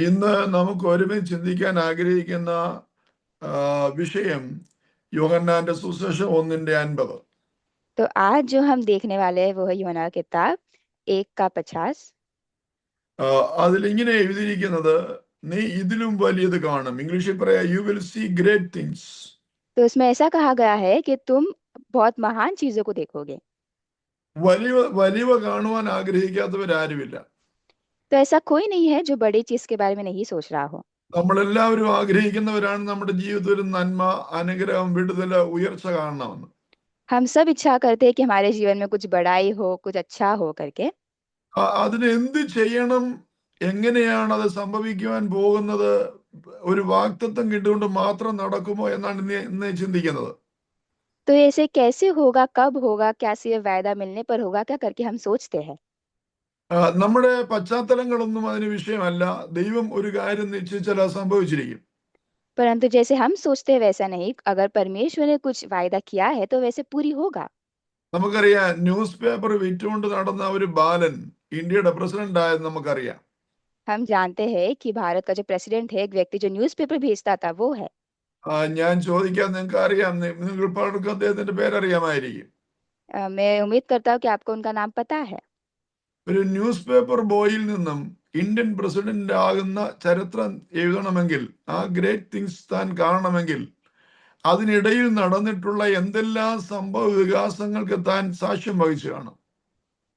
ഇന്ന് നമുക്ക് ഒരുമിച്ച് ചിന്തിക്കാൻ ആഗ്രഹിക്കുന്ന വിഷയം യോഹന്നാന്റെ സുവിശേഷം 1:50. तो आज जो हम देखने वाले हैं वो है यूहन्ना की किताब 1 का 50। അതിലിങ്ങനെ എഴുതിയിരിക്കുന്നത്, നീ ഇതിലും വലിയത് കാണും. ഇംഗ്ലീഷിൽ പറയാ, you will see great things. तो इसमें ऐसा कहा गया है कि तुम बहुत महान चीजों को देखोगे। വലിയ വലിയവ കാണുവാൻ ആഗ്രഹിക്കാത്തവരാരുമില്ല. तो ऐसा कोई नहीं है जो बड़ी चीज के बारे में नहीं सोच रहा हो। നമ്മളെല്ലാവരും ആഗ്രഹിക്കുന്നവരാണ് നമ്മുടെ ജീവിതത്തിൽ നന്മ, അനുഗ്രഹം, വിടുതല്, ഉയർച്ച കാണണമെന്ന്. हम सब इच्छा करते हैं कि हमारे जीवन में कुछ बड़ाई हो, कुछ अच्छा हो करके। അതിന് എന്ത് ചെയ്യണം, എങ്ങനെയാണ് അത് സംഭവിക്കുവാൻ പോകുന്നത്, ഒരു വാക്തത്വം കിട്ടുകൊണ്ട് മാത്രം നടക്കുമോ എന്നാണ് ഇന്ന് ചിന്തിക്കുന്നത്. तो ऐसे कैसे होगा, कब होगा, क्या सिर्फ वायदा मिलने पर होगा क्या करके हम सोचते हैं। നമ്മുടെ പശ്ചാത്തലങ്ങളൊന്നും അതിന് വിഷയമല്ല. ദൈവം ഒരു കാര്യം നിശ്ചയിച്ചാൽ അത് സംഭവിച്ചിരിക്കും. परंतु जैसे हम सोचते हैं वैसा नहीं, अगर परमेश्वर ने कुछ वायदा किया है तो वैसे पूरी होगा। നമുക്കറിയാം, ന്യൂസ് പേപ്പർ വിറ്റുകൊണ്ട് നടന്ന ഒരു ബാലൻ ഇന്ത്യയുടെ പ്രസിഡന്റ് ആയത് നമുക്കറിയാം. हम जानते हैं कि भारत का जो प्रेसिडेंट है, एक व्यक्ति जो न्यूज़पेपर भेजता था वो है। ഞാൻ ചോദിക്കാൻ, നിങ്ങൾക്ക് അറിയാം, നിങ്ങൾ പലർക്കും അദ്ദേഹത്തിന്റെ പേരറിയാമായിരിക്കും. मैं उम्मीद करता हूँ कि आपको उनका नाम पता है। ഒരു ന്യൂസ് പേപ്പർ ബോയിൽ നിന്നും ഇന്ത്യൻ പ്രസിഡന്റ് ആകുന്ന ചരിത്രം എഴുതണമെങ്കിൽ, ആ ഗ്രേറ്റ് തിങ്സ് താൻ കാണണമെങ്കിൽ, അതിനിടയിൽ നടന്നിട്ടുള്ള എന്തെല്ലാം സംഭവ വികാസങ്ങൾക്ക് താൻ സാക്ഷ്യം വഹിച്ചു കാണും.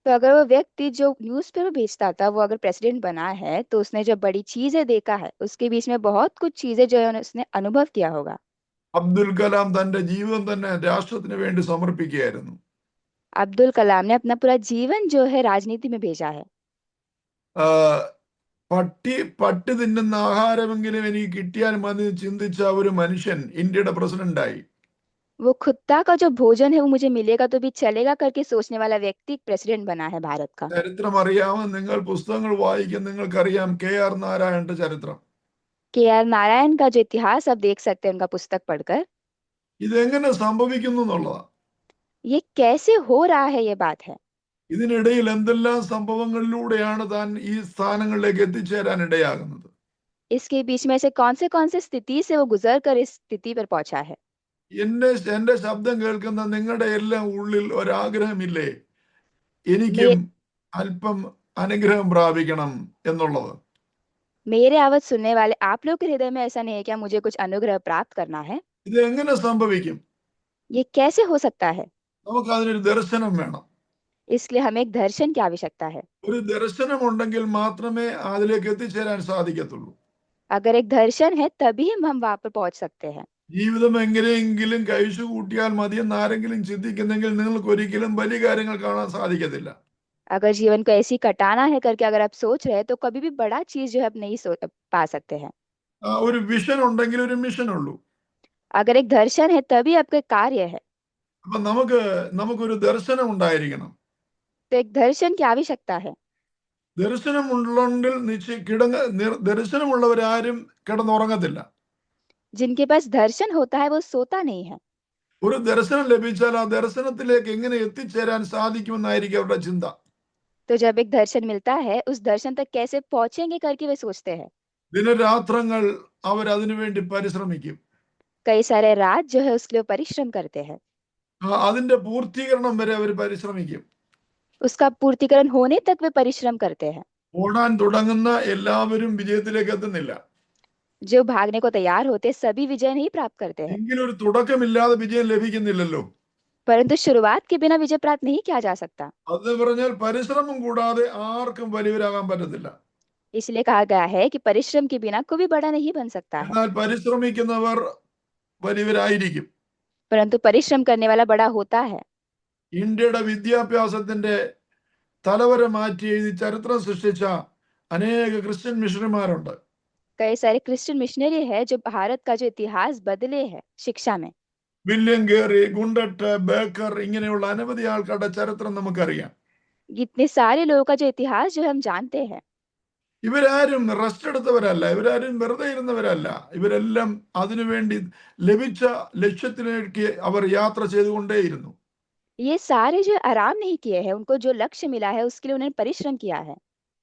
तो अगर वो व्यक्ति जो न्यूज़पेपर भेजता था वो अगर प्रेसिडेंट बना है तो उसने जो बड़ी चीजें देखा है उसके बीच में बहुत कुछ चीजें जो है उसने अनुभव किया होगा। അബ്ദുൽ കലാം തന്റെ ജീവിതം തന്നെ രാഷ്ട്രത്തിന് വേണ്ടി സമർപ്പിക്കുകയായിരുന്നു. अब्दुल कलाम ने अपना पूरा जीवन जो है राजनीति में भेजा है। ആ, പട്ടി തിന്നുന്ന ആഹാരമെങ്കിലും എനിക്ക് കിട്ടിയാൽ മതി എന്ന് ചിന്തിച്ച ഒരു മനുഷ്യൻ ഇന്ത്യയുടെ പ്രസിഡന്റായി. वो कुत्ता का जो भोजन है वो मुझे मिलेगा तो भी चलेगा करके सोचने वाला व्यक्ति प्रेसिडेंट बना है भारत का। ചരിത്രം അറിയാമോ? നിങ്ങൾ പുസ്തകങ്ങൾ വായിക്കും, നിങ്ങൾക്കറിയാം KR നാരായണന്റെ ചരിത്രം. KR नारायण का जो इतिहास आप देख सकते हैं उनका पुस्तक पढ़कर। ഇതെങ്ങനെ സംഭവിക്കുന്നു എന്നുള്ളതാണ്. ये कैसे हो रहा है ये बात है। ഇതിനിടയിൽ എന്തെല്ലാം സംഭവങ്ങളിലൂടെയാണ് താൻ ഈ സ്ഥാനങ്ങളിലേക്ക് എത്തിച്ചേരാൻ ഇടയാകുന്നത്. इसके बीच में से कौन से स्थिति से वो गुजर कर इस स्थिति पर पहुंचा है। എന്റെ ശബ്ദം കേൾക്കുന്ന നിങ്ങളുടെ എല്ലാം ഉള്ളിൽ ഒരാഗ്രഹമില്ലേ, എനിക്കും मे, അല്പം അനുഗ്രഹം പ്രാപിക്കണം എന്നുള്ളത്? मेरे आवाज सुनने वाले आप लोग के हृदय में ऐसा नहीं है क्या, मुझे कुछ अनुग्रह प्राप्त करना है। ഇത് എങ്ങനെ സംഭവിക്കും? ये कैसे हो सकता है। നമുക്ക് അതിനൊരു ദർശനം വേണം. इसलिए हमें एक दर्शन की आवश्यकता है। ഒരു ദർശനം ഉണ്ടെങ്കിൽ മാത്രമേ അതിലേക്ക് എത്തിച്ചേരാൻ സാധിക്കത്തുള്ളൂ. अगर एक दर्शन है तभी हम वहां पर पहुंच सकते हैं। ജീവിതം എങ്ങനെയെങ്കിലും കഴിച്ചു കൂട്ടിയാൽ മതിയെന്ന് ആരെങ്കിലും ചിന്തിക്കുന്നെങ്കിൽ നിങ്ങൾക്ക് ഒരിക്കലും വലിയ കാര്യങ്ങൾ കാണാൻ സാധിക്കത്തില്ല. अगर जीवन को ऐसे ही कटाना है करके अगर आप सोच रहे हैं तो कभी भी बड़ा चीज जो है आप नहीं पा सकते हैं। ഒരു വിഷൻ ഉണ്ടെങ്കിൽ ഒരു മിഷൻ ഉള്ളൂ. अगर एक दर्शन है तभी आपका कार्य है। അപ്പൊ നമുക്കൊരു ദർശനം ഉണ്ടായിരിക്കണം. तो एक दर्शन की आवश्यकता है। ദർശനമുണ്ടെങ്കിൽ ദർശനമുള്ളവരാരും കിടന്നുറങ്ങത്തില്ല. जिनके पास दर्शन होता है वो सोता नहीं है। ഒരു ദർശനം ലഭിച്ചാൽ ആ ദർശനത്തിലേക്ക് എങ്ങനെ എത്തിച്ചേരാൻ സാധിക്കുമെന്നായിരിക്കും അവരുടെ ചിന്ത. तो जब एक दर्शन मिलता है उस दर्शन तक कैसे पहुंचेंगे करके वे सोचते हैं। ദിനരാത്രങ്ങൾ അവരതിനു വേണ്ടി പരിശ്രമിക്കും. कई सारे रात जो है उसके लिए परिश्रम करते हैं। അതിന്റെ പൂർത്തീകരണം വരെ അവർ പരിശ്രമിക്കും. उसका पूर्तिकरण होने तक वे परिश्रम करते हैं। ഓടാൻ തുടങ്ങുന്ന എല്ലാവരും വിജയത്തിലേക്ക് എത്തുന്നില്ല. जो भागने को तैयार होते सभी विजय नहीं प्राप्त करते हैं। എങ്കിലും ഒരു തുടക്കമില്ലാതെ വിജയം ലഭിക്കുന്നില്ലല്ലോ. परंतु शुरुआत के बिना विजय प्राप्त नहीं किया जा सकता। അത് പറഞ്ഞാൽ പരിശ്രമം കൂടാതെ ആർക്കും വലിയവരാകാൻ പറ്റത്തില്ല. इसलिए कहा गया है कि परिश्रम के बिना कोई भी बड़ा नहीं बन सकता है। എന്നാൽ പരിശ്രമിക്കുന്നവർ വലിയവരായിരിക്കും. परंतु परिश्रम करने वाला बड़ा होता है। ഇന്ത്യയുടെ വിദ്യാഭ്യാസത്തിന്റെ തലവര മാറ്റി എഴുതി ചരിത്രം സൃഷ്ടിച്ച അനേക ക്രിസ്ത്യൻ മിഷണറിമാരുണ്ട്. कई सारे क्रिश्चियन मिशनरी है जो भारत का जो इतिहास बदले हैं शिक्षा में। വില്യം ഗേറി, ഗുണ്ടട്ട്, ബേക്കർ, ഇങ്ങനെയുള്ള അനവധി ആൾക്കാരുടെ ചരിത്രം നമുക്കറിയാം. इतने सारे लोगों का जो इतिहास जो हम जानते हैं। ഇവരാരും റെസ്റ്റ് എടുത്തവരല്ല, ഇവരാരും വെറുതെ ഇരുന്നവരല്ല. ഇവരെല്ലാം അതിനുവേണ്ടി ലഭിച്ച ലക്ഷ്യത്തിലേക്ക് അവർ യാത്ര ചെയ്തുകൊണ്ടേയിരുന്നു. ये सारे जो आराम नहीं किए हैं, उनको जो लक्ष्य मिला है उसके लिए उन्होंने परिश्रम किया है।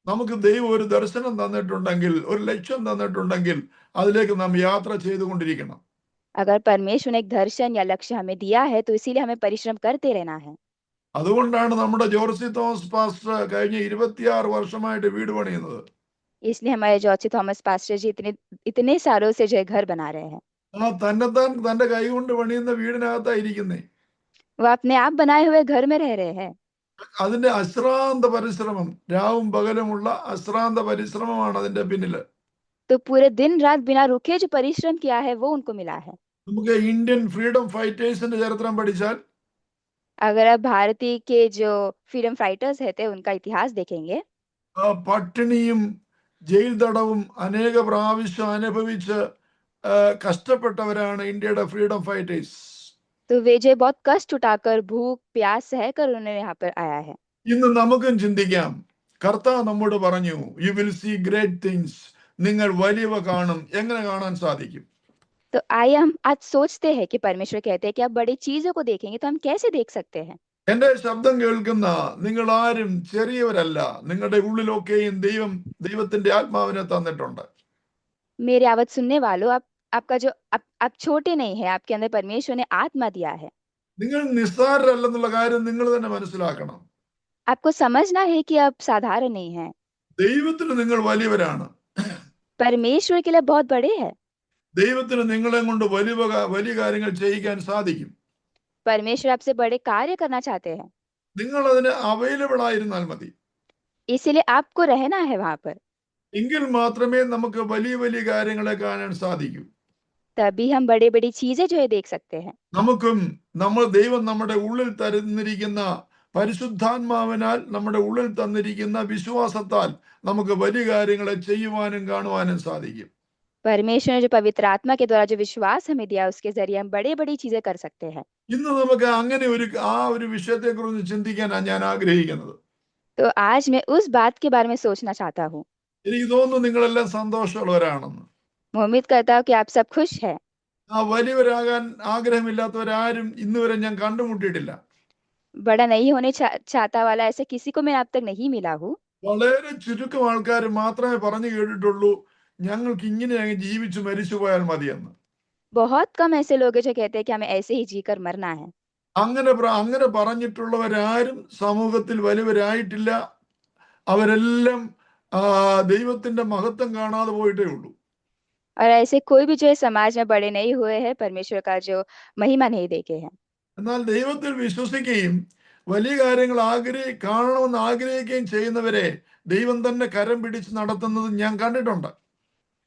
നമുക്ക് ദൈവം ഒരു ദർശനം തന്നിട്ടുണ്ടെങ്കിൽ, ഒരു ലക്ഷ്യം തന്നിട്ടുണ്ടെങ്കിൽ അതിലേക്ക് നാം യാത്ര ചെയ്തുകൊണ്ടിരിക്കണം. अगर परमेश्वर ने एक दर्शन या लक्ष्य हमें दिया है तो इसीलिए हमें परिश्रम करते रहना है। അതുകൊണ്ടാണ് നമ്മുടെ ജോർസി തോമസ് പാസ്റ്റർ കഴിഞ്ഞ 26 വർഷമായിട്ട് വീട് പണിയുന്നത്. इसलिए हमारे जॉर्जी थॉमस पास्टर जी इतने इतने सालों से जो है घर बना रहे हैं। ആ തന്നെത്താൻ തന്റെ കൈ കൊണ്ട് പണിയുന്ന വീടിനകത്തായിരിക്കുന്നേ. वो अपने आप बनाए हुए घर में रह रहे हैं। അതിന്റെ അശ്രാന്ത പരിശ്രമം, രാവും പകലുമുള്ള അശ്രാന്ത പരിശ്രമമാണ് അതിന്റെ പിന്നില്. तो पूरे दिन रात बिना रुके जो परिश्रम किया है वो उनको मिला है। നമുക്ക് ഇന്ത്യൻ ഫ്രീഡം ഫൈറ്റേഴ്സിന്റെ ചരിത്രം പഠിച്ചാൽ अगर आप भारतीय के जो फ्रीडम फाइटर्स थे उनका इतिहास देखेंगे പട്ടിണിയും ജയിൽ തടവും അനേക പ്രാവശ്യം അനുഭവിച്ച് കഷ്ടപ്പെട്ടവരാണ് ഇന്ത്യയുടെ ഫ്രീഡം ഫൈറ്റേഴ്സ്. तो वे जो बहुत कष्ट उठाकर भूख प्यास सहकर उन्होंने यहाँ पर आया है। ഇന്ന് നമുക്കും ചിന്തിക്കാം, കർത്താവ് നമ്മോട് പറഞ്ഞു, you will see great things, നിങ്ങൾ വലിയവ കാണും. എങ്ങനെ കാണാൻ സാധിക്കും? तो आइए हम आज सोचते हैं कि परमेश्वर कहते हैं कि आप बड़ी चीजों को देखेंगे तो हम कैसे देख सकते हैं। എന്റെ ശബ്ദം കേൾക്കുന്ന നിങ്ങൾ ആരും ചെറിയവരല്ല. നിങ്ങളുടെ ഉള്ളിലൊക്കെയും ദൈവത്തിന്റെ ആത്മാവിനെ തന്നിട്ടുണ്ട്. मेरी आवाज सुनने वालों, आपका जो आप छोटे नहीं है, आपके अंदर परमेश्वर ने आत्मा दिया है। നിങ്ങൾ നിസ്സാരരല്ലെന്നുള്ള കാര്യം നിങ്ങൾ തന്നെ മനസ്സിലാക്കണം. आपको समझना है कि आप साधारण नहीं है। ദൈവത്തിന് നിങ്ങൾ വലിയവരാണ്. परमेश्वर के लिए बहुत बड़े हैं। ദൈവത്തിന് നിങ്ങളെ കൊണ്ട് വലിയ കാര്യങ്ങൾ ചെയ്യിക്കാൻ സാധിക്കും. परमेश्वर आपसे बड़े कार्य करना चाहते हैं, നിങ്ങൾ അതിന് അവൈലബിൾ ആയിരുന്നാൽ മതി. इसीलिए आपको रहना है वहां पर। എങ്കിൽ മാത്രമേ നമുക്ക് വലിയ വലിയ കാര്യങ്ങളെ കാണാൻ സാധിക്കൂ. तभी हम बड़ी बड़ी चीजें जो है देख सकते हैं। നമുക്കും ദൈവം നമ്മുടെ ഉള്ളിൽ തന്നിരിക്കുന്ന പരിശുദ്ധാത്മാവിനാൽ നമ്മുടെ ഉള്ളിൽ തന്നിരിക്കുന്ന വിശ്വാസത്താൽ നമുക്ക് വലിയ കാര്യങ്ങളെ ചെയ്യുവാനും കാണുവാനും സാധിക്കും. परमेश्वर ने जो पवित्र आत्मा के द्वारा जो विश्वास हमें दिया उसके जरिए हम बड़ी बड़ी चीजें कर सकते हैं। ഇന്ന് നമുക്ക് അങ്ങനെ ഒരു വിഷയത്തെക്കുറിച്ച് ചിന്തിക്കാനാണ് ഞാൻ ആഗ്രഹിക്കുന്നത്. तो आज मैं उस बात के बारे में सोचना चाहता हूँ। എനിക്ക് തോന്നുന്നു നിങ്ങളെല്ലാം സന്തോഷമുള്ളവരാണെന്ന്. मैं उम्मीद करता हूँ कि आप सब खुश हैं। വലിയവരാകാൻ ആഗ്രഹമില്ലാത്തവരാരും ഇന്നുവരെ ഞാൻ കണ്ടുമുട്ടിയിട്ടില്ല. बड़ा नहीं होने चाहता वाला ऐसे किसी को मैं अब तक नहीं मिला हूँ। വളരെ ചുരുക്കം ആൾക്കാർ മാത്രമേ പറഞ്ഞു കേട്ടിട്ടുള്ളൂ, ഞങ്ങൾക്ക് ഇങ്ങനെ അങ്ങ് ജീവിച്ചു മരിച്ചു പോയാൽ മതിയെന്ന്. बहुत कम ऐसे लोग हैं जो कहते हैं कि हमें ऐसे ही जीकर मरना है। അങ്ങനെ പറഞ്ഞിട്ടുള്ളവരാരും സമൂഹത്തിൽ വലിയവരായിട്ടില്ല. അവരെല്ലാം ദൈവത്തിന്റെ മഹത്വം കാണാതെ പോയിട്ടേ ഉള്ളൂ. और ऐसे कोई भी जो है समाज में बड़े नहीं हुए हैं, परमेश्वर का जो महिमा नहीं देखे हैं। എന്നാൽ ദൈവത്തിൽ വിശ്വസിക്കുകയും വലിയ കാര്യങ്ങൾ കാണണമെന്ന് ആഗ്രഹിക്കുകയും ചെയ്യുന്നവരെ ദൈവം തന്നെ കരം പിടിച്ച് നടത്തുന്നത് ഞാൻ കണ്ടിട്ടുണ്ട്.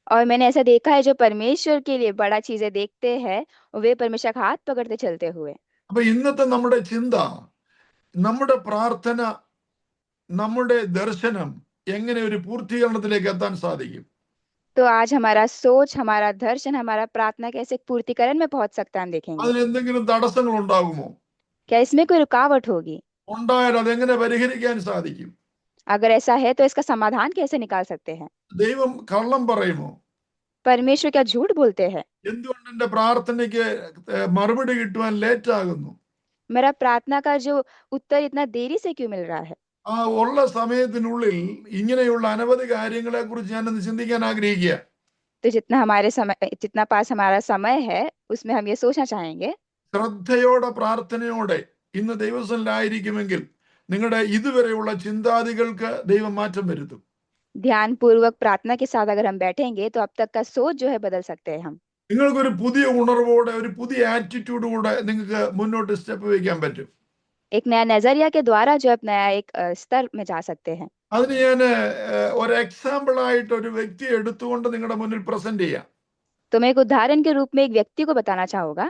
और मैंने ऐसा देखा है जो परमेश्वर के लिए बड़ा चीजें देखते हैं वे परमेश्वर का हाथ पकड़ते चलते हुए। അപ്പൊ ഇന്നത്തെ നമ്മുടെ ചിന്ത, നമ്മുടെ പ്രാർത്ഥന, നമ്മുടെ ദർശനം എങ്ങനെ ഒരു പൂർത്തീകരണത്തിലേക്ക് എത്താൻ സാധിക്കും? तो आज हमारा सोच, हमारा दर्शन, हमारा प्रार्थना कैसे पूर्तिकरण में पहुंच सकता है हम देखेंगे। അതിന് എന്തെങ്കിലും തടസ്സങ്ങൾ ഉണ്ടാകുമോ? क्या इसमें कोई रुकावट होगी? ഉണ്ടായാൽ അതെങ്ങനെ പരിഹരിക്കാൻ സാധിക്കും? अगर ऐसा है तो इसका समाधान कैसे निकाल सकते हैं? ദൈവം കള്ളം പറയുമോ? परमेश्वर क्या झूठ बोलते हैं? എന്തുകൊണ്ട് എന്റെ പ്രാർത്ഥനയ്ക്ക് മറുപടി കിട്ടുവാൻ ലേറ്റ് ആകുന്നു? मेरा प्रार्थना का जो उत्तर इतना देरी से क्यों मिल रहा है? ആ ഉള്ള സമയത്തിനുള്ളിൽ ഇങ്ങനെയുള്ള അനവധി കാര്യങ്ങളെ കുറിച്ച് ഞാനൊന്ന് ചിന്തിക്കാൻ ആഗ്രഹിക്കുക. तो जितना पास हमारा समय है उसमें हम ये सोचना चाहेंगे। ശ്രദ്ധയോടെ പ്രാർത്ഥനയോടെ ഇന്ന് ദൈവസന്നിധിയിലായിരിക്കുമെങ്കിൽ നിങ്ങളുടെ ഇതുവരെയുള്ള ചിന്താതികൾക്ക് ദൈവം മാറ്റം വരുത്തും. ध्यान पूर्वक प्रार्थना के साथ अगर हम बैठेंगे तो अब तक का सोच जो है बदल सकते हैं हम। നിങ്ങൾക്കൊരു പുതിയ ഉണർവോടെ ഒരു പുതിയ ആറ്റിറ്റ്യൂഡോടെ നിങ്ങൾക്ക് മുന്നോട്ട് സ്റ്റെപ്പ് വയ്ക്കാൻ പറ്റും. एक नया नजरिया के द्वारा जो आप नया एक स्तर में जा सकते हैं। അതിന് ഞാൻ ഒരു എക്സാമ്പിൾ ആയിട്ട് ഒരു വ്യക്തിയെ എടുത്തുകൊണ്ട് നിങ്ങളുടെ മുന്നിൽ പ്രസന്റ് ചെയ്യാം. तो मैं एक उदाहरण के रूप में एक व्यक्ति को बताना चाहूंगा।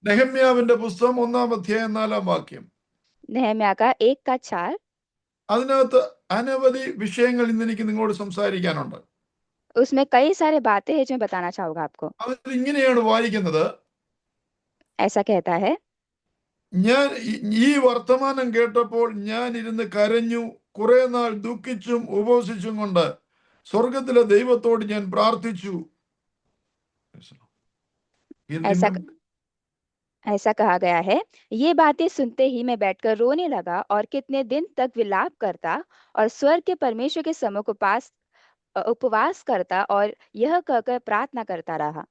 നെഹമ്യാവിന്റെ പുസ്തകം 1-ാം അധ്യായം 4-ാം വാക്യം. नेहम्या का 1:4। അതിനകത്ത് അനവധി വിഷയങ്ങൾ ഇന്ന് എനിക്ക് നിങ്ങളോട് സംസാരിക്കാനുണ്ട്. उसमें कई सारे बातें हैं जो मैं बताना चाहूंगा आपको। അത് ഇങ്ങനെയാണ് വായിക്കുന്നത്. ऐसा कहता है, ഞാൻ ഈ വർത്തമാനം കേട്ടപ്പോൾ ഞാൻ ഇരുന്ന് കരഞ്ഞു, കുറെ നാൾ ദുഃഖിച്ചും ഉപവസിച്ചും കൊണ്ട് സ്വർഗത്തിലെ ദൈവത്തോട് ഞാൻ പ്രാർത്ഥിച്ചു. ऐसा कहा गया है, ये बातें सुनते ही मैं बैठकर रोने लगा और कितने दिन तक विलाप करता और स्वर्ग के परमेश्वर के सम्मुख उपवास करता और यह कहकर प्रार्थना करता रहा।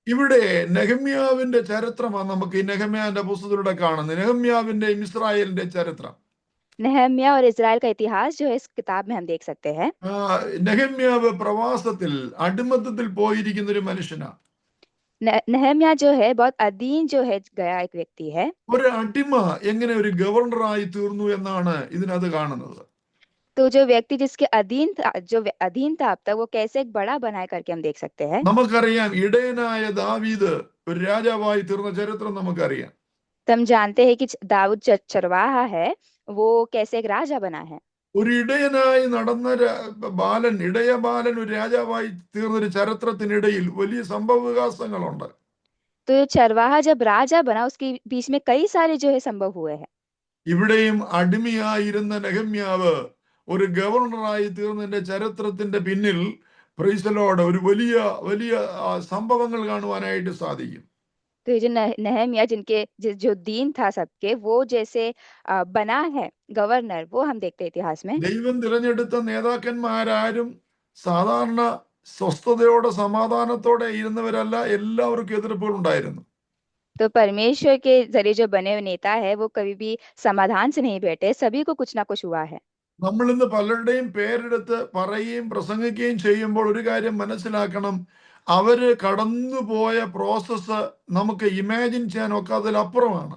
ഇവിടെ നെഹമ്യാവിന്റെ ചരിത്രമാണ് നമുക്ക് ഈ നെഹമ്യാവിന്റെ പുസ്തകത്തിലൂടെ കാണുന്നത്. നെഹമ്യാവിന്റെയും ഇസ്രായേലിന്റെ ചരിത്രം. नहम्याह और इज़राइल का इतिहास जो है इस किताब में हम देख सकते हैं। നെഹമ്യാവ് പ്രവാസത്തിൽ അടിമത്തത്തിൽ പോയിരിക്കുന്ന ഒരു മനുഷ്യനാ. नहम्याह जो है बहुत अधीन जो है गया एक व्यक्ति है। ഒരു അടിമ എങ്ങനെ ഒരു ഗവർണറായി തീർന്നു എന്നാണ് ഇതിനകത്ത് കാണുന്നത്. तो जो व्यक्ति जिसके अधीन था अब तक, वो कैसे एक बड़ा बना है करके हम देख सकते हैं। നമുക്കറിയാം ഇടയനായ ദാവീദ് ഒരു രാജാവായി തീർന്ന ചരിത്രം നമുക്കറിയാം. तो हम जानते हैं कि दाऊद चरवाहा है, वो कैसे एक राजा बना है। ഒരു ഇടയനായി നടന്ന ബാലൻ, ഇടയ ബാലൻ ഒരു രാജാവായി തീർന്നൊരു ചരിത്രത്തിനിടയിൽ വലിയ സംഭവ വികാസങ്ങളുണ്ട്. तो ये चरवाहा जब राजा बना, उसके बीच में कई सारे जो है संभव हुए हैं। ഇവിടെയും അടിമയായിരുന്ന നെഹമ്യാവ് ഒരു ഗവർണറായി തീർന്നതിന്റെ ചരിത്രത്തിന്റെ പിന്നിൽ പ്രൈസലോട് ഒരു വലിയ വലിയ സംഭവങ്ങൾ കാണുവാനായിട്ട് സാധിക്കും. तो ये जो नहम्याह जो दीन था सबके, वो जैसे बना है गवर्नर, वो हम देखते हैं इतिहास में। ദൈവം തിരഞ്ഞെടുത്ത നേതാക്കന്മാരാരും സാധാരണ സ്വസ്ഥതയോടെ സമാധാനത്തോടെ ഇരുന്നവരല്ല, എല്ലാവർക്കും എതിർപ്പുകൾ ഉണ്ടായിരുന്നു. तो परमेश्वर के जरिए जो बने हुए नेता है, वो कभी भी समाधान से नहीं बैठे, सभी को कुछ ना कुछ हुआ है। നമ്മൾ ഇന്ന് പലരുടെയും പേരെടുത്ത് പറയുകയും പ്രസംഗിക്കുകയും ചെയ്യുമ്പോൾ ഒരു കാര്യം മനസ്സിലാക്കണം, അവര് കടന്നുപോയ പ്രോസസ്സ് നമുക്ക് ഇമാജിൻ ചെയ്യാൻ ഒക്കാത്തതിലപ്പുറമാണ്.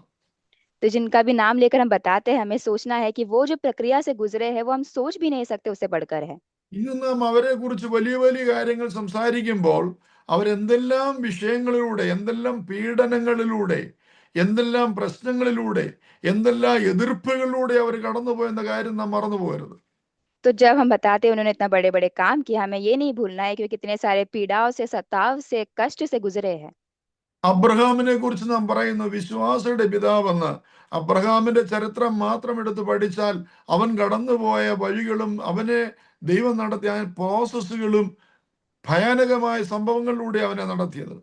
तो जिनका भी नाम लेकर हम बताते हैं, हमें सोचना है कि वो जो प्रक्रिया से गुजरे हैं, वो हम सोच भी नहीं सकते, उससे बढ़कर है। ഇന്ന് നാം അവരെ കുറിച്ച് വലിയ വലിയ കാര്യങ്ങൾ സംസാരിക്കുമ്പോൾ അവരെന്തെല്ലാം വിഷയങ്ങളിലൂടെ, എന്തെല്ലാം പീഡനങ്ങളിലൂടെ, എന്തെല്ലാം പ്രശ്നങ്ങളിലൂടെ, എന്തെല്ലാം എതിർപ്പുകളിലൂടെ അവർ കടന്നുപോയെന്ന കാര്യം നാം മറന്നു പോകരുത്. तो जब हम बताते हैं उन्होंने इतना बड़े बड़े काम किया, हमें ये नहीं भूलना है कि वे कितने सारे पीड़ाओं से, सताव से, कष्ट से गुजरे हैं। അബ്രഹാമിനെ കുറിച്ച് നാം പറയുന്നു വിശ്വാസയുടെ പിതാവെന്ന്. അബ്രഹാമിന്റെ ചരിത്രം മാത്രം എടുത്ത് പഠിച്ചാൽ അവൻ കടന്നുപോയ വഴികളും അവനെ ദൈവം നടത്തിയ പ്രോസസ്സുകളും ഭയാനകമായ സംഭവങ്ങളിലൂടെ അവനെ നടത്തിയത്.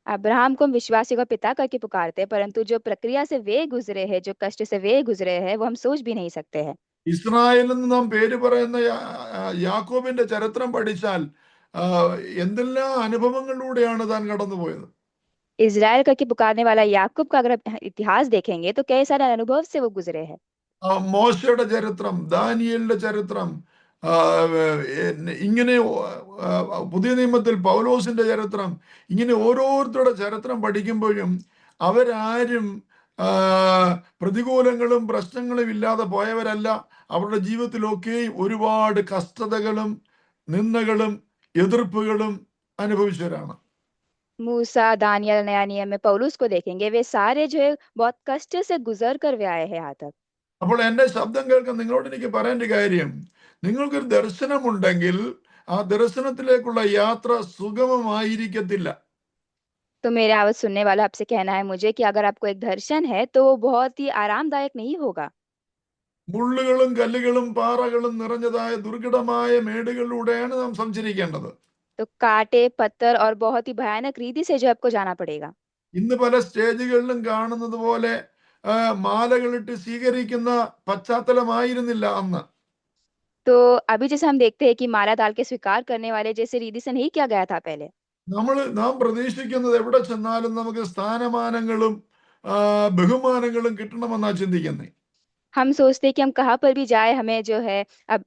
अब्राहम को हम विश्वासी का पिता करके पुकारते हैं, परंतु जो प्रक्रिया से वे गुजरे हैं, जो कष्ट से वे गुजरे हैं, वो हम सोच भी नहीं सकते हैं। ഇസ്രായേൽ എന്ന് നാം പേര് പറയുന്ന യാക്കോബിന്റെ ചരിത്രം പഠിച്ചാൽ എന്തെല്ലാം അനുഭവങ്ങളിലൂടെയാണ് താൻ കടന്നുപോയത്. इज़राइल करके पुकारने वाला याकूब का अगर इतिहास देखेंगे, तो कई सारे अनुभव से वो गुजरे हैं। മോശയുടെ ചരിത്രം, ദാനിയേലിന്റെ ചരിത്രം, ഇങ്ങനെ പുതിയ നിയമത്തിൽ പൗലോസിന്റെ ചരിത്രം, ഇങ്ങനെ ഓരോരുത്തരുടെ ചരിത്രം പഠിക്കുമ്പോഴും അവരാരും പ്രതികൂലങ്ങളും പ്രശ്നങ്ങളും ഇല്ലാതെ പോയവരല്ല. അവരുടെ ജീവിതത്തിലൊക്കെ ഒരുപാട് കഷ്ടതകളും നിന്ദകളും എതിർപ്പുകളും അനുഭവിച്ചവരാണ്. मूसा, दानियल, नया नियम में पौलुस को देखेंगे, वे सारे जो है बहुत कष्ट से गुजर कर वे आए हैं यहाँ तक। അപ്പോൾ എൻ്റെ ശബ്ദം കേൾക്കാൻ നിങ്ങളോട് എനിക്ക് പറയേണ്ട കാര്യം, നിങ്ങൾക്കൊരു ദർശനമുണ്ടെങ്കിൽ ആ ദർശനത്തിലേക്കുള്ള യാത്ര സുഗമമായിരിക്കത്തില്ല. तो मेरे आवाज सुनने वाला आपसे कहना है मुझे कि अगर आपको एक दर्शन है, तो वो बहुत ही आरामदायक नहीं होगा। മുള്ളുകളും കല്ലുകളും പാറകളും നിറഞ്ഞതായ ദുർഘടമായ മേടുകളിലൂടെയാണ് നാം സഞ്ചരിക്കേണ്ടത്. तो कांटे, पत्थर और बहुत ही भयानक रीति से जो आपको जाना पड़ेगा। ഇന്ന് പല സ്റ്റേജുകളിലും കാണുന്നത് പോലെ മാലകളിട്ട് സ്വീകരിക്കുന്ന പശ്ചാത്തലമായിരുന്നില്ല അന്ന്. तो अभी जैसे हम देखते हैं कि माला डाल के स्वीकार करने वाले जैसे रीति से नहीं किया गया था पहले। നാം പ്രതീക്ഷിക്കുന്നത് എവിടെ ചെന്നാലും നമുക്ക് സ്ഥാനമാനങ്ങളും ബഹുമാനങ്ങളും കിട്ടണമെന്നാ ചിന്തിക്കുന്നത്. हम सोचते हैं कि हम कहाँ पर भी जाए, हमें जो है अब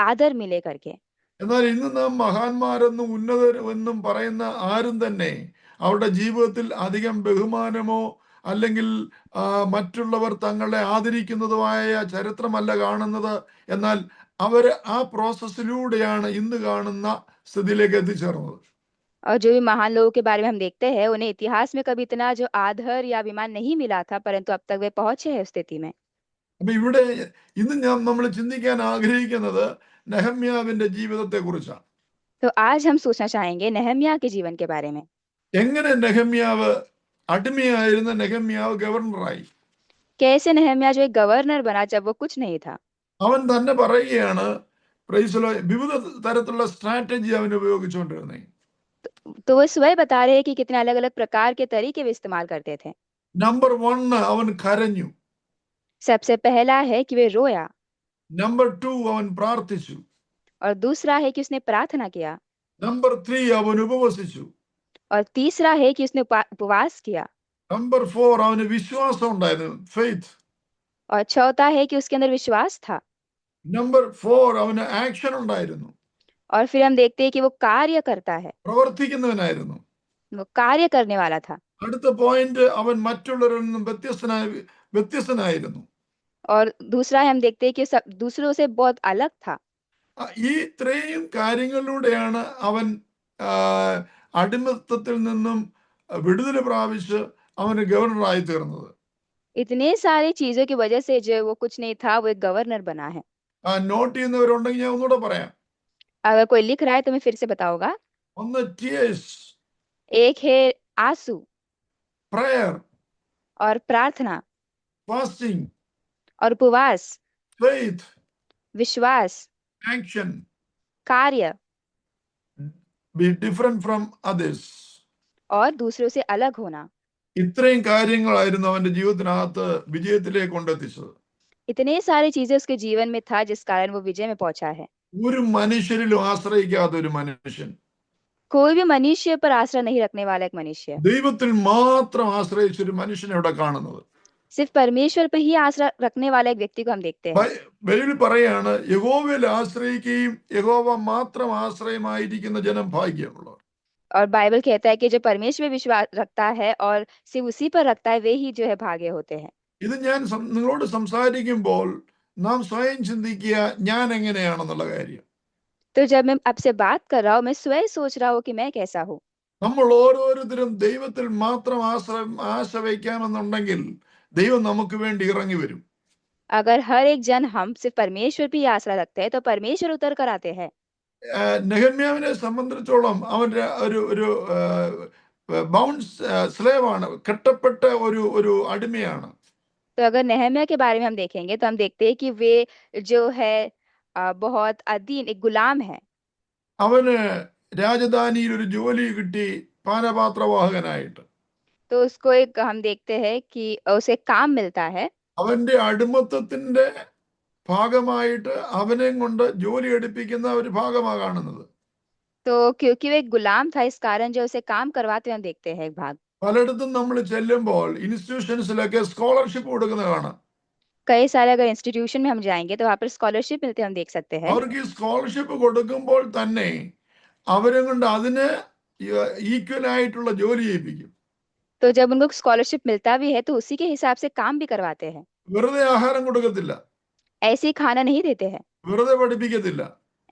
आदर मिले करके। എന്നാൽ ഇന്ന് നാം മഹാന്മാരെന്നും ഉന്നതരെന്നും പറയുന്ന ആരും തന്നെ അവരുടെ ജീവിതത്തിൽ അധികം ബഹുമാനമോ അല്ലെങ്കിൽ മറ്റുള്ളവർ തങ്ങളെ ആദരിക്കുന്നതുമായ ചരിത്രമല്ല കാണുന്നത്. എന്നാൽ അവർ ആ പ്രോസസ്സിലൂടെയാണ് ഇന്ന് കാണുന്ന സ്ഥിതിയിലേക്ക് എത്തിച്ചേർന്നത്. और जो भी महान लोगों के बारे में हम देखते हैं, उन्हें इतिहास में कभी इतना जो आदर या अभिमान नहीं मिला था, परंतु अब तक वे पहुंचे हैं उस स्थिति में। അപ്പൊ ഇവിടെ ഇന്ന് നമ്മൾ ചിന്തിക്കാൻ ആഗ്രഹിക്കുന്നത് നെഹമ്യാവിന്റെ ജീവിതത്തെ കുറിച്ചാണ്. तो आज हम सोचना चाहेंगे नहम्याह के जीवन के बारे में। എങ്ങനെ നെഹമ്യാവ്, അടിമയായിരുന്ന നെഹമ്യാവ് ഗവർണറായി? कैसे नहम्याह जो एक गवर्नर बना जब वो कुछ नहीं था। അവൻ തന്നെ പറയുകയാണ്, പ്രൈസലോ, വിവിധ തരത്തിലുള്ള സ്ട്രാറ്റജി അവൻ ഉപയോഗിച്ചുകൊണ്ടിരുന്നേ. तो वो स्वयं बता रहे हैं कि कितने अलग अलग प्रकार के तरीके वे इस्तेमाल करते थे। നമ്പർ 1 അവൻ കരഞ്ഞു. सबसे पहला है कि वे रोया, നമ്പർ 2 അവൻ പ്രാർത്ഥിച്ചു. और दूसरा है कि उसने प्रार्थना किया, നമ്പർ 3 അവൻ ഉപവസിച്ചു. और तीसरा है कि उसने उपवास किया, നമ്പർ 4 അവന് വിശ്വാസം ഉണ്ടായിരുന്നു, ഫെയ്ത്ത്. और चौथा है कि उसके अंदर विश्वास था, നമ്പർ 4 അവന് ആക്ഷൻ ഉണ്ടായിരുന്നു, और फिर हम देखते हैं कि वो कार्य करता है, പ്രവർത്തിക്കുന്നവനായിരുന്നു. वो कार्य करने वाला था। അടുത്ത പോയിന്റ്, അവൻ മറ്റുള്ളവരിൽ നിന്നും വ്യത്യസ്തനായിരുന്നു. और दूसरा है हम देखते हैं कि सब दूसरों से बहुत अलग था। ഈ ഇത്രയും കാര്യങ്ങളിലൂടെയാണ് അവൻ അടിമത്തത്തിൽ നിന്നും വിടുതൽ പ്രാപിച്ച് അവന് ഗവർണറായി തീർന്നത്. इतने सारी चीजों की वजह से जो वो कुछ नहीं था, वो एक गवर्नर बना है। നോട്ട് ചെയ്യുന്നവരുണ്ടെങ്കിൽ ഞാൻ ഒന്നുകൂടെ പറയാം. अगर कोई लिख रहा है तो मैं फिर से बताऊंगा। ഒന്ന് ടിയേഴ്സ്, एक है आंसू, പ്രയർ, और प्रार्थना, ഫാസ്റ്റിംഗ്, और उपवास, ഫെയ്ത്ത്, विश्वास, ആക്ഷൻ, कार्य, ബി ഡിഫറെന്റ് ഫ്രം അതേഴ്സ്. और दूसरों से अलग होना। ഇത്രയും കാര്യങ്ങളായിരുന്നു അവന്റെ ജീവിതത്തിനകത്ത് വിജയത്തിലേക്ക് കൊണ്ടെത്തിച്ചത്. इतने सारी चीजें उसके जीवन में था जिस कारण वो विजय में पहुंचा है। ഒരു മനുഷ്യരിലും ആശ്രയിക്കാത്ത ഒരു മനുഷ്യൻ, कोई भी मनुष्य पर आश्रय नहीं रखने वाला एक मनुष्य, ദൈവത്തിൽ മാത്രം ആശ്രയിച്ച ഒരു മനുഷ്യനെ ഇവിടെ കാണുന്നത്. सिर्फ परमेश्वर पर ही आश्रय रखने वाला एक व्यक्ति को हम देखते हैं। ബൈബിൾ പറയാണ്, യഹോവയിൽ ആശ്രയിക്കുകയും യഹോവ മാത്രം ആശ്രയമായിരിക്കുന്ന ജനം ഭാഗ്യമുള്ളവർ. और बाइबल कहता है कि जो परमेश्वर में विश्वास रखता है और सिर्फ उसी पर रखता है, वे ही जो है भाग्य होते हैं। ഇത് ഞാൻ നിങ്ങളോട് സംസാരിക്കുമ്പോൾ നാം സ്വയം ചിന്തിക്കുക, ഞാൻ എങ്ങനെയാണെന്നുള്ള കാര്യം. तो जब मैं आपसे बात कर रहा हूँ, मैं स्वयं सोच रहा हूँ कि मैं कैसा हूँ। നമ്മൾ ഓരോരുത്തരും ദൈവത്തിൽ മാത്രം ആശ വയ്ക്കാമെന്നുണ്ടെങ്കിൽ ദൈവം നമുക്ക് വേണ്ടി ഇറങ്ങി വരും. अगर हर एक जन हम सिर्फ परमेश्वर पे ही आसरा रखते हैं, तो परमेश्वर उतर कर आते हैं। നെഹമ്യാവിനെ സംബന്ധിച്ചിടത്തോളം അവന്റെ ഒരു ബൗണ്ട് സ്ലേവ് ആണ്, കെട്ടപ്പെട്ട ഒരു അടിമയാണ്. तो अगर नेहम्याह के बारे में हम देखेंगे तो हम देखते हैं कि वे जो है बहुत अधीन एक गुलाम है। അവന് രാജധാനിയിൽ ഒരു ജോലി കിട്ടി, പാനപാത്രവാഹകനായിട്ട്. तो उसको एक हम देखते हैं कि उसे काम मिलता है। അവന്റെ അടിമത്തത്തിന്റെ ഭാഗമായിട്ട് അവനെ കൊണ്ട് ജോലി എടുപ്പിക്കുന്ന ഒരു ഭാഗമാണ് കാണുന്നത്. तो क्योंकि वो एक गुलाम था, इस कारण जो उसे काम करवाते हुए हम देखते हैं एक भाग। പലയിടത്തും നമ്മൾ ചെല്ലുമ്പോൾ ഇൻസ്റ്റിറ്റ്യൂഷൻസിലൊക്കെ സ്കോളർഷിപ്പ് കൊടുക്കുന്നത് കാണാം. कई सारे अगर इंस्टीट्यूशन में हम जाएंगे तो वहाँ पर स्कॉलरशिप मिलते हम देख सकते हैं। അവർക്ക് ഈ സ്കോളർഷിപ്പ് കൊടുക്കുമ്പോൾ തന്നെ അവരെ കൊണ്ട് അതിന് ഈക്വൽ ആയിട്ടുള്ള ജോലി ചെയ്യിപ്പിക്കും. तो जब उनको स्कॉलरशिप मिलता भी है तो उसी के हिसाब से काम भी करवाते हैं। വെറുതെ ആഹാരം കൊടുക്കത്തില്ല, ऐसे ही खाना नहीं देते हैं, വെറുതെ പഠിപ്പിക്കത്തില്ല.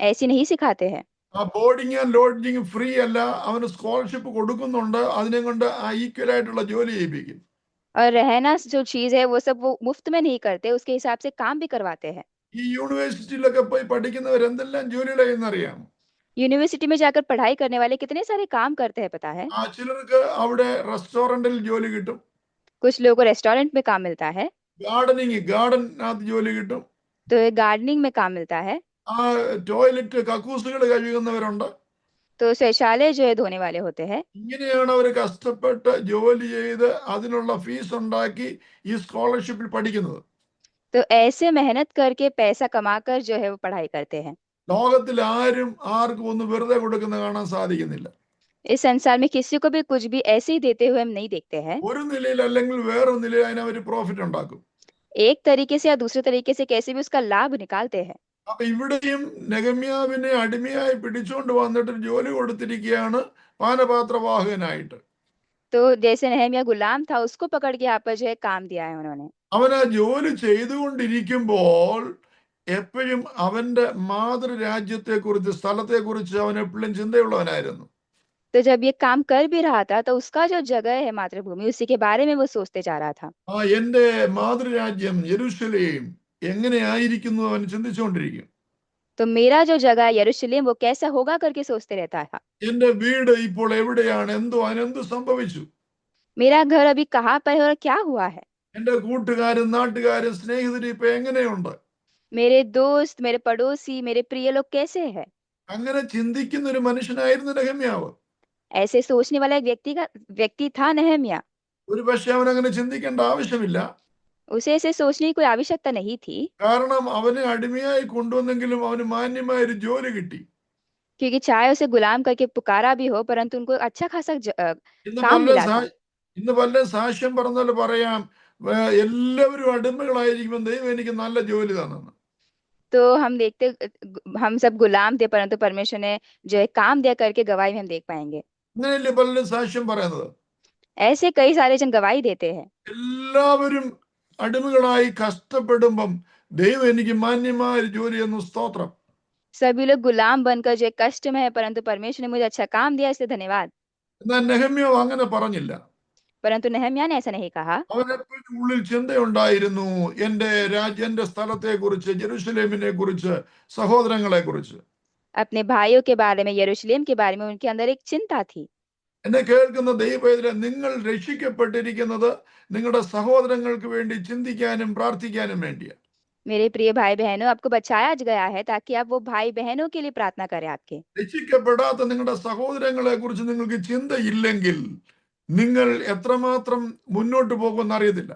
ऐसे नहीं सिखाते हैं। ആ ബോർഡിങ് ആൻഡ് ലോഡ്ജിങ് ഫ്രീ അല്ല, അവന് സ്കോളർഷിപ്പ് കൊടുക്കുന്നുണ്ട്, അതിനെ കൊണ്ട് ആ ഈക്വൽ ആയിട്ടുള്ള ജോലി ചെയ്യിപ്പിക്കും. और रहना जो चीज है वो सब वो मुफ्त में नहीं करते, उसके हिसाब से काम भी करवाते हैं। ഈ യൂണിവേഴ്സിറ്റിയിലൊക്കെ പോയി പഠിക്കുന്നവർ എന്തെല്ലാം ജോലികൾ ചെയ്യുന്നറിയാം. यूनिवर्सिटी में जाकर पढ़ाई करने वाले कितने सारे काम करते हैं पता है। ചിലർക്ക് അവിടെ റെസ്റ്റോറന്റിൽ ജോലി കിട്ടും, कुछ लोगों को रेस्टोरेंट में काम मिलता है, ഗാർഡനകത്ത് ജോലി കിട്ടും, तो गार्डनिंग में काम मिलता है, ആ ടോയ്ലറ്റ് കക്കൂസുകൾ കഴുകുന്നവരുണ്ട്. तो शौचालय जो है धोने वाले होते हैं। ഇങ്ങനെയാണ് അവർ കഷ്ടപ്പെട്ട് ജോലി ചെയ്ത് അതിനുള്ള ഫീസ് ഉണ്ടാക്കി ഈ സ്കോളർഷിപ്പിൽ പഠിക്കുന്നത്. तो ऐसे मेहनत करके पैसा कमाकर जो है वो पढ़ाई करते हैं। ലോകത്തിൽ ആർക്കും ഒന്നും വെറുതെ കൊടുക്കുന്ന കാണാൻ സാധിക്കുന്നില്ല. इस संसार में किसी को भी कुछ भी ऐसे ही देते हुए हम नहीं देखते हैं। ഒരു നിലയിൽ അല്ലെങ്കിൽ വേറൊരു നിലയിൽ അതിനവർ പ്രോഫിറ്റ് ഉണ്ടാക്കും. एक तरीके से या दूसरे तरीके से कैसे भी उसका लाभ निकालते हैं। അപ്പൊ ഇവിടെയും നെഹമ്യാവിനെ അടിമയായി പിടിച്ചുകൊണ്ട് വന്നിട്ട് ജോലി കൊടുത്തിരിക്കുകയാണ്, പാനപാത്രവാഹകനായിട്ട്. तो जैसे नहम्याह गुलाम था, उसको पकड़ के यहाँ पर जो है काम दिया है उन्होंने। അവൻ ആ ജോലി ചെയ്തുകൊണ്ടിരിക്കുമ്പോൾ എപ്പോഴും അവന്റെ മാതൃരാജ്യത്തെ കുറിച്ച്, സ്ഥലത്തെ കുറിച്ച് അവൻ എപ്പോഴും ചിന്തയുള്ളവനായിരുന്നു. तो जब ये काम कर भी रहा था तो उसका जो जगह है मातृभूमि, उसी के बारे में वो सोचते जा रहा था। എന്റെ മാതൃരാജ്യം യെരൂശലേം എങ്ങനെയായിരിക്കുന്നു അവൻ ചിന്തിച്ചുകൊണ്ടിരിക്കും. तो मेरा जो जगह है यरूशलेम, वो कैसा होगा करके सोचते रहता था। എന്റെ വീട് ഇപ്പോൾ എവിടെയാണ്, അതിനെന്ത് സംഭവിച്ചു, मेरा घर अभी कहाँ पर है और क्या हुआ है, എന്റെ കൂട്ടുകാരും നാട്ടുകാരും സ്നേഹിതരും ഇപ്പൊ എങ്ങനെയുണ്ട്. मेरे दोस्त, मेरे पड़ोसी, मेरे प्रिय लोग कैसे हैं। അങ്ങനെ ചിന്തിക്കുന്ന ഒരു മനുഷ്യനായിരുന്നു നെഹമ്യാവ്. ऐसे सोचने वाला एक व्यक्ति था नहम्याह। ഒരു പക്ഷെ അവൻ അങ്ങനെ ചിന്തിക്കേണ്ട ആവശ്യമില്ല. उसे ऐसे सोचने की कोई आवश्यकता नहीं थी, കാരണം അവനെ അടിമയായി കൊണ്ടുവന്നെങ്കിലും അവന് മാന്യമായ ഒരു ജോലി കിട്ടി. क्योंकि चाहे उसे गुलाम करके पुकारा भी हो, परंतु उनको अच्छा खासा ഇന്ന് काम പല मिला സാ था। ഇന്ന് പല സാക്ഷ്യം പറഞ്ഞാൽ പറയാം, എല്ലാവരും അടിമകളായിരിക്കുമ്പോൾ ദൈവം എനിക്ക് നല്ല ജോലി തന്നെന്ന്. तो हम देखते हम सब गुलाम थे, परंतु परमेश्वर ने जो है काम दिया करके गवाही में हम देख पाएंगे। അങ്ങനെയല്ലേ പലരും സാക്ഷ്യം പറയുന്നത്. ऐसे कई सारे जन गवाही देते हैं। എല്ലാവരും അടിമകളായി കഷ്ടപ്പെടുമ്പം ദൈവം എനിക്ക് മാന്യമായ ഒരു ജോലി എന്നു സ്തോത്രം. सभी लोग गुलाम बनकर जो है कष्ट में है, परंतु परमेश्वर ने मुझे अच्छा काम दिया, इसलिए धन्यवाद। എന്നാൽ നെഹമ്യാവ് അങ്ങനെ പറഞ്ഞില്ല. परंतु नहम्याह ने ऐसा नहीं कहा। അവനെപ്പോഴും ഉള്ളിൽ ചിന്തയുണ്ടായിരുന്നു, എന്റെ സ്ഥലത്തെ കുറിച്ച്, ജെറുസലേമിനെ കുറിച്ച്, സഹോദരങ്ങളെ കുറിച്ച്. अपने भाइयों के बारे में, यरूशलेम के बारे में उनके अंदर एक चिंता थी। എന്നെ കേൾക്കുന്ന ദൈവവേദന, നിങ്ങൾ രക്ഷിക്കപ്പെട്ടിരിക്കുന്നത് നിങ്ങളുടെ സഹോദരങ്ങൾക്ക് വേണ്ടി ചിന്തിക്കാനും പ്രാർത്ഥിക്കാനും വേണ്ടിയാണ്. मेरे प्रिय भाई बहनों, आपको बचाया गया है ताकि आप वो भाई बहनों के लिए प्रार्थना करें आपके। രക്ഷിക്കപ്പെടാത്ത നിങ്ങളുടെ സഹോദരങ്ങളെ കുറിച്ച് നിങ്ങൾക്ക് ചിന്തയില്ലെങ്കിൽ നിങ്ങൾ എത്രമാത്രം മുന്നോട്ട് പോകുമെന്ന് അറിയത്തില്ല.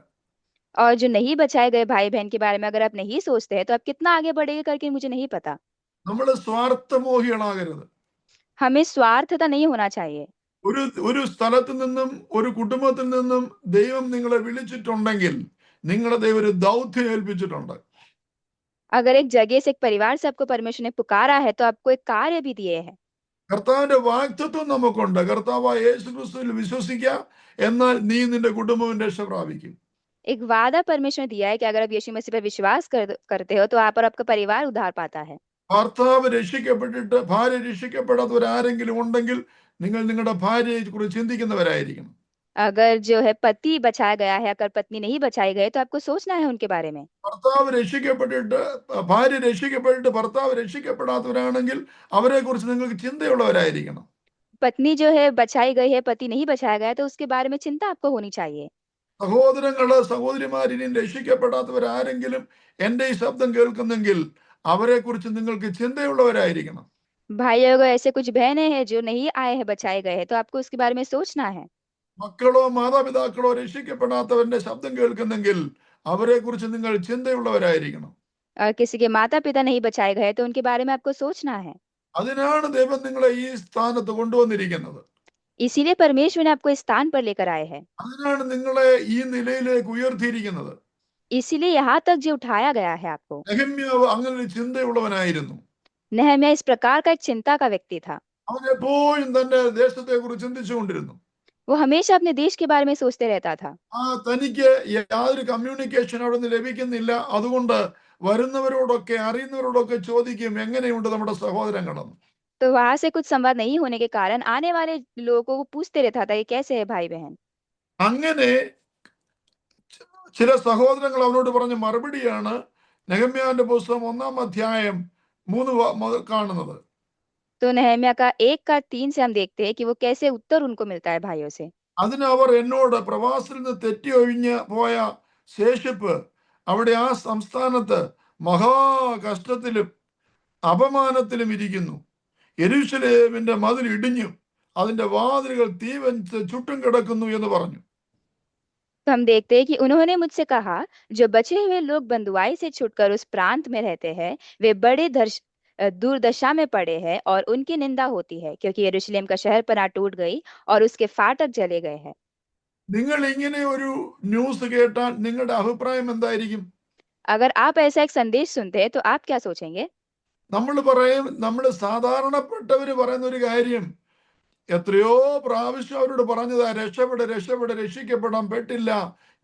और जो नहीं बचाए गए भाई बहन के बारे में अगर आप नहीं सोचते हैं, तो आप कितना आगे बढ़ेंगे करके मुझे नहीं पता। നമ്മൾ സ്വാർത്ഥമോഹികളാകരുത്. हमें स्वार्थता नहीं होना चाहिए। ഒരു ഒരു സ്ഥലത്ത് നിന്നും ഒരു കുടുംബത്തിൽ നിന്നും ദൈവം നിങ്ങളെ വിളിച്ചിട്ടുണ്ടെങ്കിൽ നിങ്ങളെ ദൈവം ഒരു ദൗത്യം ഏൽപ്പിച്ചിട്ടുണ്ട്. अगर एक जगह से, एक परिवार से आपको परमेश्वर ने पुकारा है, तो आपको एक कार्य भी दिए हैं। കർത്താവിന്റെ വാഗ്ദത്തം നമുക്കുണ്ട്. കർത്താവായ യേശു ക്രിസ്തുവിൽ വിശ്വസിക്കുക, എന്നാൽ നീ നിന്റെ കുടുംബവും രക്ഷ പ്രാപിക്കും. एक वादा परमेश्वर ने दिया है कि अगर आप यीशु मसीह पर विश्वास करते हो, तो आप और आपका परिवार उद्धार पाता है। ഭർത്താവ് രക്ഷിക്കപ്പെട്ടിട്ട് ഭാര്യ രക്ഷിക്കപ്പെടാത്തവരാരെങ്കിലും ഉണ്ടെങ്കിൽ നിങ്ങൾ നിങ്ങളുടെ ഭാര്യയെ കുറിച്ച് ചിന്തിക്കുന്നവരായിരിക്കണം. अगर जो है पति बचाया गया है, अगर पत्नी नहीं बचाई गई, तो आपको सोचना है उनके बारे में। ഭർത്താവ് രക്ഷിക്കപ്പെട്ടിട്ട് ഭാര്യ രക്ഷിക്കപ്പെട്ടിട്ട് ഭർത്താവ് രക്ഷിക്കപ്പെടാത്തവരാണെങ്കിൽ അവരെ കുറിച്ച് നിങ്ങൾക്ക് ചിന്തയുള്ളവരായിരിക്കണം. पत्नी जो है बचाई गई है, पति नहीं बचाया गया है, तो उसके बारे में चिंता आपको होनी चाहिए। സഹോദരങ്ങള് സഹോദരിമാർ ഇനിയും രക്ഷിക്കപ്പെടാത്തവരാരെങ്കിലും എന്റെ ഈ ശബ്ദം കേൾക്കുന്നെങ്കിൽ അവരെ കുറിച്ച് നിങ്ങൾക്ക് ചിന്തയുള്ളവരായിരിക്കണം. भाइयों, अगर ऐसे कुछ बहनें हैं जो नहीं आए हैं, बचाए गए हैं, तो आपको उसके बारे में सोचना है। മക്കളോ മാതാപിതാക്കളോ രക്ഷിക്കപ്പെടാത്തവന്റെ ശബ്ദം കേൾക്കുന്നെങ്കിൽ അവരെ കുറിച്ച് നിങ്ങൾ ചിന്തയുള്ളവരായിരിക്കണം. और किसी के माता पिता नहीं बचाए गए, तो उनके बारे में आपको सोचना है। അതിനാണ് ദൈവം നിങ്ങളെ ഈ സ്ഥാനത്ത് കൊണ്ടുവന്നിരിക്കുന്നത്. इसीलिए परमेश्वर ने आपको इस स्थान पर लेकर आए हैं। അതിനാണ് നിങ്ങളെ ഈ നിലയിലേക്ക് ഉയർത്തിയിരിക്കുന്നത്. इसीलिए यहाँ तक जो उठाया गया है आपको। നെഹമ്യാവ് അങ്ങനെ ഒരു ചിന്തയുള്ളവനായിരുന്നു. नहम्याह इस प्रकार का एक चिंता का व्यक्ति था। അവൻ എപ്പോഴും തന്റെ ദേശത്തെ കുറിച്ച് ചിന്തിച്ചുകൊണ്ടിരുന്നു. वो हमेशा अपने देश के बारे में सोचते रहता था। തനിക്ക് യാതൊരു കമ്മ്യൂണിക്കേഷൻ അവിടെ നിന്ന് ലഭിക്കുന്നില്ല. അതുകൊണ്ട് വരുന്നവരോടൊക്കെ അറിയുന്നവരോടൊക്കെ ചോദിക്കും, എങ്ങനെയുണ്ട് നമ്മുടെ സഹോദരങ്ങളെന്ന്. तो वहां से कुछ संवाद नहीं होने के कारण आने वाले लोगों को पूछते रहता था, ये कैसे है भाई बहन। അങ്ങനെ ചില സഹോദരങ്ങൾ അവനോട് പറഞ്ഞ മറുപടിയാണ് നെഹമ്യാവിന്റെ പുസ്തകം 1-ാം അധ്യായം 3 മുതൽ കാണുന്നത്. तो नहम्याह का 1 का 3 से हम देखते हैं कि वो कैसे उत्तर उनको मिलता है भाइयों से। അതിന് അവർ എന്നോട്, പ്രവാസത്തിൽ നിന്ന് തെറ്റി ഒഴിഞ്ഞ് പോയ ശേഷിപ്പ് അവിടെ ആ സംസ്ഥാനത്ത് മഹാകഷ്ടത്തിലും അപമാനത്തിലും ഇരിക്കുന്നു. യെരൂശലേമിന്റെ മതിൽ ഇടിഞ്ഞു, അതിന്റെ വാതിലുകൾ തീവച്ച് ചുട്ടും കിടക്കുന്നു എന്ന് പറഞ്ഞു. तो हम देखते हैं कि उन्होंने मुझसे कहा, जो बचे हुए लोग बंधुआई से छूटकर उस प्रांत में रहते हैं, वे बड़े दुर्दशा में पड़े हैं और उनकी निंदा होती है, क्योंकि यरूशलेम का शहर पनाह टूट गई और उसके फाटक जले गए हैं। നിങ്ങൾ ഇങ്ങനെ ഒരു ന്യൂസ് കേട്ടാൽ നിങ്ങളുടെ അഭിപ്രായം എന്തായിരിക്കും? अगर आप ऐसा एक संदेश सुनते हैं, तो आप क्या सोचेंगे? നമ്മൾ സാധാരണപ്പെട്ടവര് പറയുന്ന ഒരു കാര്യം, എത്രയോ പ്രാവശ്യം അവരോട് പറഞ്ഞതാ, രക്ഷിക്കപ്പെടാൻ പറ്റില്ല,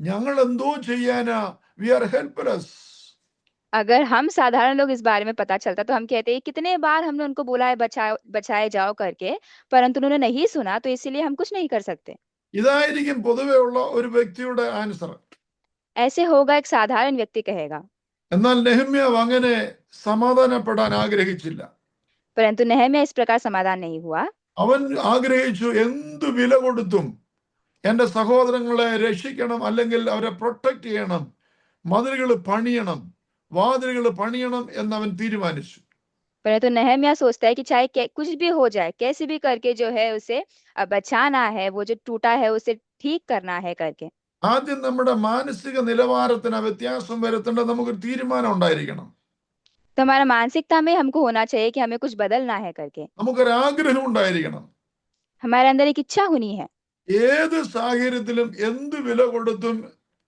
ഞങ്ങൾ എന്തോ ചെയ്യാനാ, വി ആർ ഹെൽപ്ലെസ്. अगर हम साधारण लोग इस बारे में पता चलता, तो हम कहते हैं, कितने बार हमने उनको बोला है बचाए जाओ करके, परंतु उन्होंने नहीं सुना, तो इसीलिए हम कुछ नहीं कर सकते। ഇതായിരിക്കും പൊതുവെ ഉള്ള ഒരു വ്യക്തിയുടെ ആൻസർ. ऐसे होगा एक साधारण व्यक्ति कहेगा। എന്നാൽ നെഹമ്യാവ് അങ്ങനെ സമാധാനപ്പെടാൻ ആഗ്രഹിച്ചില്ല. परंतु नहम्याह इस प्रकार समाधान नहीं हुआ। അവൻ ആഗ്രഹിച്ചു, എന്തു വില കൊടുത്തും എന്റെ സഹോദരങ്ങളെ രക്ഷിക്കണം, അല്ലെങ്കിൽ അവരെ പ്രൊട്ടക്ട് ചെയ്യണം, മതിലുകൾ പണിയണം, വാതിലുകൾ പണിയണം എന്നവൻ തീരുമാനിച്ചു. परंतु नहम्याह सोचता है कि चाहे कुछ भी हो जाए, कैसे भी करके जो है उसे बचाना है, वो जो टूटा है उसे ठीक करना है करके। ആദ്യം നമ്മുടെ മാനസിക നിലവാരത്തിന് വ്യത്യാസം വരുത്തേണ്ട നമുക്കൊരു തീരുമാനം ഉണ്ടായിരിക്കണം. तो हमारा मानसिकता में हमको होना चाहिए कि हमें कुछ बदलना है करके। നമുക്കൊരു ആഗ്രഹം ഉണ്ടായിരിക്കണം. हमारे अंदर एक इच्छा होनी है। ഏത് സാഹചര്യത്തിലും എന്ത് വില കൊടുത്തും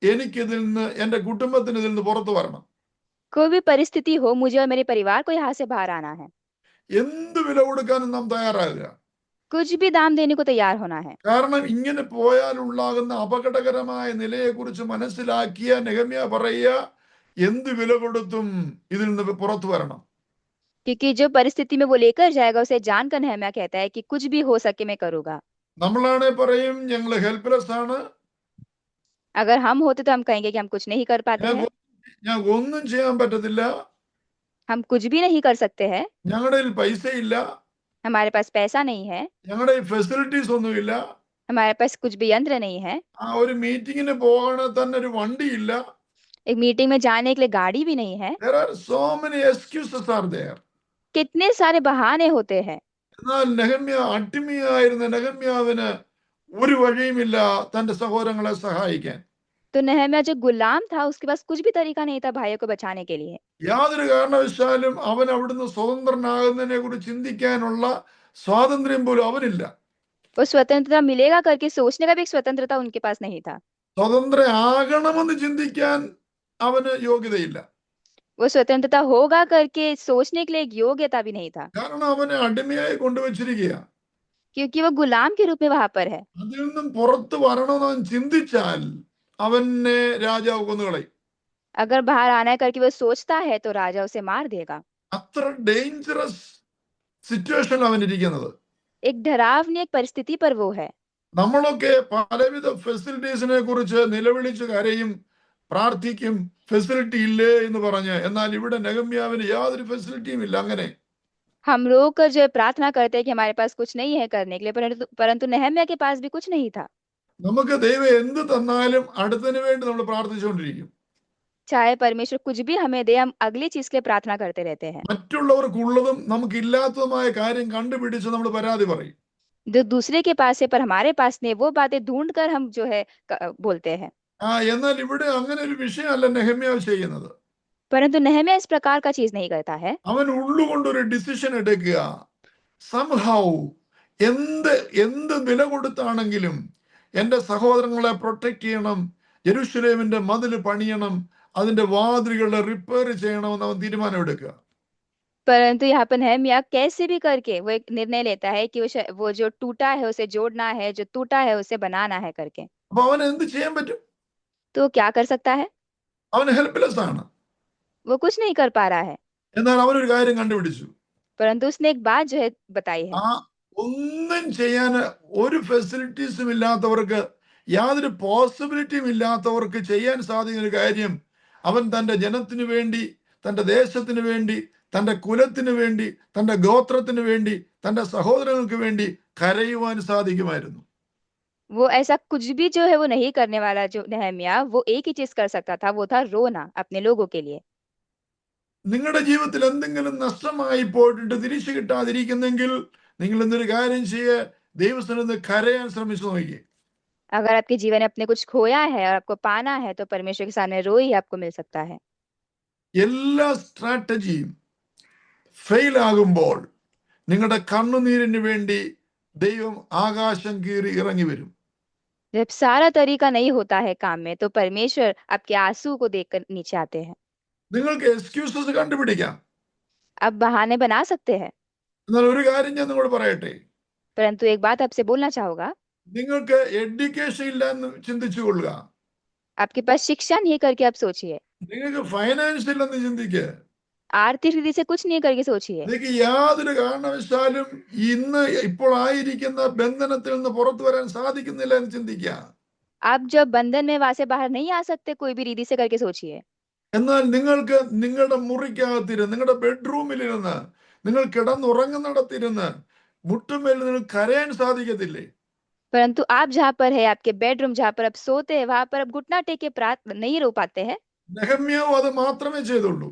എനിക്കിതിൽ നിന്ന് എന്റെ കുടുംബത്തിന് ഇതിൽ നിന്ന് പുറത്തു വരണം. कोई भी परिस्थिति हो, मुझे और मेरे परिवार को यहाँ से बाहर आना है। എന്ത് വില കൊടുക്കാനും നാം തയ്യാറാകുക. कुछ भी दाम देने को तैयार होना है। കാരണം ഇങ്ങനെ പോയാൽ ഉണ്ടാകുന്ന അപകടകരമായ നിലയെക്കുറിച്ച് മനസ്സിലാക്കിയ നെഹമ്യാ പറയുക, എന്ത് വില കൊടുത്തും ഇതിൽ നിന്ന് പുറത്തു വരണം. क्योंकि जो परिस्थिति में वो लेकर जाएगा उसे जानकर नहम्याह कहता है कि कुछ भी हो सके मैं करूंगा। നമ്മളാണെ പറയും ഞങ്ങൾ ഹെൽപ്ലെസ് ആണ്, अगर हम होते तो हम कहेंगे कि हम कुछ नहीं कर पाते हैं, ഞങ്ങൾക്ക് ഒന്നും ചെയ്യാൻ പറ്റത്തില്ല, हम कुछ भी नहीं कर सकते हैं, ഞങ്ങളുടെ കയ്യിൽ പൈസയില്ല, हमारे पास पैसा नहीं है, ഞങ്ങളുടെ ഈ ഫെസിലിറ്റീസ് ഒന്നുമില്ല, हमारे पास कुछ भी यंत्र नहीं है, ആ ഒരു മീറ്റിങ്ങിന് പോകണ തന്നെ ഒരു വണ്ടിയില്ല. एक मीटिंग में जाने के लिए गाड़ी भी नहीं है। There are so many excuses are there. कितने सारे बहाने होते हैं। എന്നാൽ നെഹമ്യാ അടിമയായിരുന്ന നെഹമ്യാവിന് ഒരു വഴിയുമില്ല തന്റെ സഹോദരങ്ങളെ സഹായിക്കാൻ. तो नहम्याह जो गुलाम था उसके पास कुछ भी तरीका नहीं था भाइयों को बचाने के लिए। യാതൊരു കാരണവശാലും അവൻ അവിടുന്ന് സ്വതന്ത്രനാകുന്നതിനെ കുറിച്ച് ചിന്തിക്കാനുള്ള സ്വാതന്ത്ര്യം പോലും അവനില്ല. वो स्वतंत्रता मिलेगा करके सोचने का भी एक स्वतंत्रता उनके पास नहीं था। സ്വതന്ത്ര ആകണമെന്ന് ചിന്തിക്കാൻ അവന് യോഗ്യതയില്ല. वो स्वतंत्रता होगा करके सोचने के लिए एक योग्यता भी नहीं था, കാരണം അവനെ അടിമയായി കൊണ്ടുവച്ചിരിക്കുക. क्योंकि वो गुलाम के रूप में वहां पर है। അതിൽ നിന്നും പുറത്തു വരണമെന്ന് അവൻ ചിന്തിച്ചാൽ അവനെ രാജാവ് കൊന്നുകളയും. अगर बाहर आना है करके वो सोचता है तो राजा उसे मार देगा। അത്ര ഡേഞ്ചറസ് സിറ്റുവേഷനിൽ അവൻ ഇരിക്കുന്നത്. एक डरावनी एक परिस्थिति पर वो है। നമ്മളൊക്കെ പലവിധ ഫെസിലിറ്റീസിനെ കുറിച്ച് നിലവിളിച്ച് കരയും, പ്രാർത്ഥിക്കും, ഫെസിലിറ്റി ഇല്ലേ എന്ന് പറഞ്ഞ്. എന്നാൽ ഇവിടെ നെഹമ്യാവിന് യാതൊരു ഫെസിലിറ്റിയും ഇല്ല. അങ്ങനെ हम रो कर जो है प्रार्थना करते हैं कि हमारे पास कुछ नहीं है करने के लिए, परंतु परंतु नहम्याह के पास भी कुछ नहीं था। നമുക്ക് ദൈവം എന്ത് തന്നാലും അടുത്തതിന് വേണ്ടി നമ്മൾ പ്രാർത്ഥിച്ചുകൊണ്ടിരിക്കും. चाहे परमेश्वर कुछ भी हमें दे, हम अगली चीज के लिए प्रार्थना करते रहते हैं। മറ്റുള്ളവർക്കുള്ളതും നമുക്കില്ലാത്തതുമായ കാര്യം കണ്ടുപിടിച്ച് നമ്മൾ പരാതി പറയും. जो दूसरे के पास है पर हमारे पास नहीं, वो बातें ढूंढ कर हम जो है बोलते हैं। എന്നാൽ ഇവിടെ അങ്ങനെ ഒരു വിഷയമല്ല നെഹമ്യാവ് ചെയ്യുന്നത്. परंतु नहम्याह इस प्रकार का चीज नहीं करता है। അവൻ ഉള്ളുകൊണ്ടൊരു ഡിസിഷൻ എടുക്കുക. സംഹൗ എന്ത് എന്ത് വില കൊടുത്താണെങ്കിലും എൻ്റെ സഹോദരങ്ങളെ പ്രൊട്ടക്ട് ചെയ്യണം, യെരൂശലേമിന്റെ മതിൽ പണിയണം, അതിന്റെ വാതിലുകളെ റിപ്പയർ ചെയ്യണമെന്ന് അവൻ തീരുമാനം എടുക്കുക. परंतु यहाँ पर नहम्याह कैसे भी करके वो एक निर्णय लेता है कि वो जो टूटा है उसे जोड़ना है, जो टूटा है उसे बनाना है करके। അപ്പൊ അവൻ എന്ത് ചെയ്യാൻ പറ്റും? तो वो क्या कर सकता है? അവൻ ഹെൽപ്ലെസ് ആണ്. वो कुछ नहीं कर पा रहा है। എന്നാൽ അവനൊരു കാര്യം കണ്ടുപിടിച്ചു. परंतु उसने एक बात जो है बताई है। ആ ഒന്നും ചെയ്യാൻ ഒരു ഫെസിലിറ്റീസും ഇല്ലാത്തവർക്ക്, യാതൊരു പോസിബിലിറ്റിയും ഇല്ലാത്തവർക്ക് ചെയ്യാൻ സാധിക്കുന്ന ഒരു കാര്യം, അവൻ തൻ്റെ ജനത്തിനു വേണ്ടി, തൻ്റെ ദേശത്തിന് വേണ്ടി, തൻ്റെ കുലത്തിന് വേണ്ടി, തൻ്റെ ഗോത്രത്തിന് വേണ്ടി, തൻ്റെ സഹോദരങ്ങൾക്ക് വേണ്ടി കരയുവാൻ സാധിക്കുമായിരുന്നു. वो ऐसा कुछ भी जो है वो नहीं करने वाला जो नहम्याह, वो एक ही चीज कर सकता था, वो था रोना अपने लोगों के लिए। നിങ്ങളുടെ ജീവിതത്തിൽ എന്തെങ്കിലും നഷ്ടമായി പോയിട്ട് തിരിച്ചു കിട്ടാതിരിക്കുന്നെങ്കിൽ നിങ്ങൾ എന്തൊരു കാര്യം ചെയ്യുക, ദൈവസ്ഥലത്ത് കരയാൻ ശ്രമിച്ചു നോക്കിയേ. अगर आपके जीवन में अपने कुछ खोया है और आपको पाना है तो परमेश्वर के सामने रो ही आपको मिल सकता है। എല്ലാ സ്ട്രാറ്റജിയും ഫെയിൽ ആകുമ്പോൾ നിങ്ങളുടെ കണ്ണുനീരിന് വേണ്ടി ദൈവം ആകാശം കീറി ഇറങ്ങി വരും. जब सारा तरीका नहीं होता है काम में तो परमेश्वर आपके आंसू को देखकर नीचे आते हैं। നിങ്ങൾക്ക് എക്സ്ക്യൂസസ് കണ്ടുപിടിക്കാം. आप बहाने बना सकते हैं, എന്നാൽ ഒരു കാര്യം ഞാൻ നിങ്ങളോട് പറയട്ടെ, परंतु एक बात आपसे बोलना चाहूंगा। നിങ്ങൾക്ക് എഡ്യൂക്കേഷൻ ഇല്ല എന്ന് ചിന്തിച്ചു കൊള്ളുക, आपके पास शिक्षा नहीं करके आप सोचिए, നിങ്ങൾക്ക് ഫൈനാൻസ് ഇല്ലെന്ന് ചിന്തിക്കുക, आर्थिक रीति से कुछ नहीं करके सोचिए, നിങ്ങൾക്ക് യാതൊരു കാരണവശാലും ഇന്ന് ഇപ്പോൾ ആയിരിക്കുന്ന ബന്ധനത്തിൽ നിന്ന് പുറത്തു വരാൻ സാധിക്കുന്നില്ല എന്ന് ചിന്തിക്കുക. आप जब बंधन में वहां से बाहर नहीं आ सकते कोई भी रीति से करके सोचिए, എന്നാൽ നിങ്ങൾക്ക് നിങ്ങളുടെ മുറിക്കകത്തിരുന്ന്, നിങ്ങളുടെ ബെഡ്റൂമിലിരുന്ന്, നിങ്ങൾ കിടന്നുറങ്ങുന്നിടത്തിരുന്ന് മുട്ടുമേൽ നിങ്ങൾ കരയാൻ സാധിക്കത്തില്ലേ? परंतु आप जहाँ पर है, आपके बेडरूम जहाँ पर आप सोते हैं वहां पर आप घुटना टेके प्रार्थना नहीं रो पाते हैं। നെഹമ്യാവ് അത് മാത്രമേ ചെയ്തുള്ളൂ.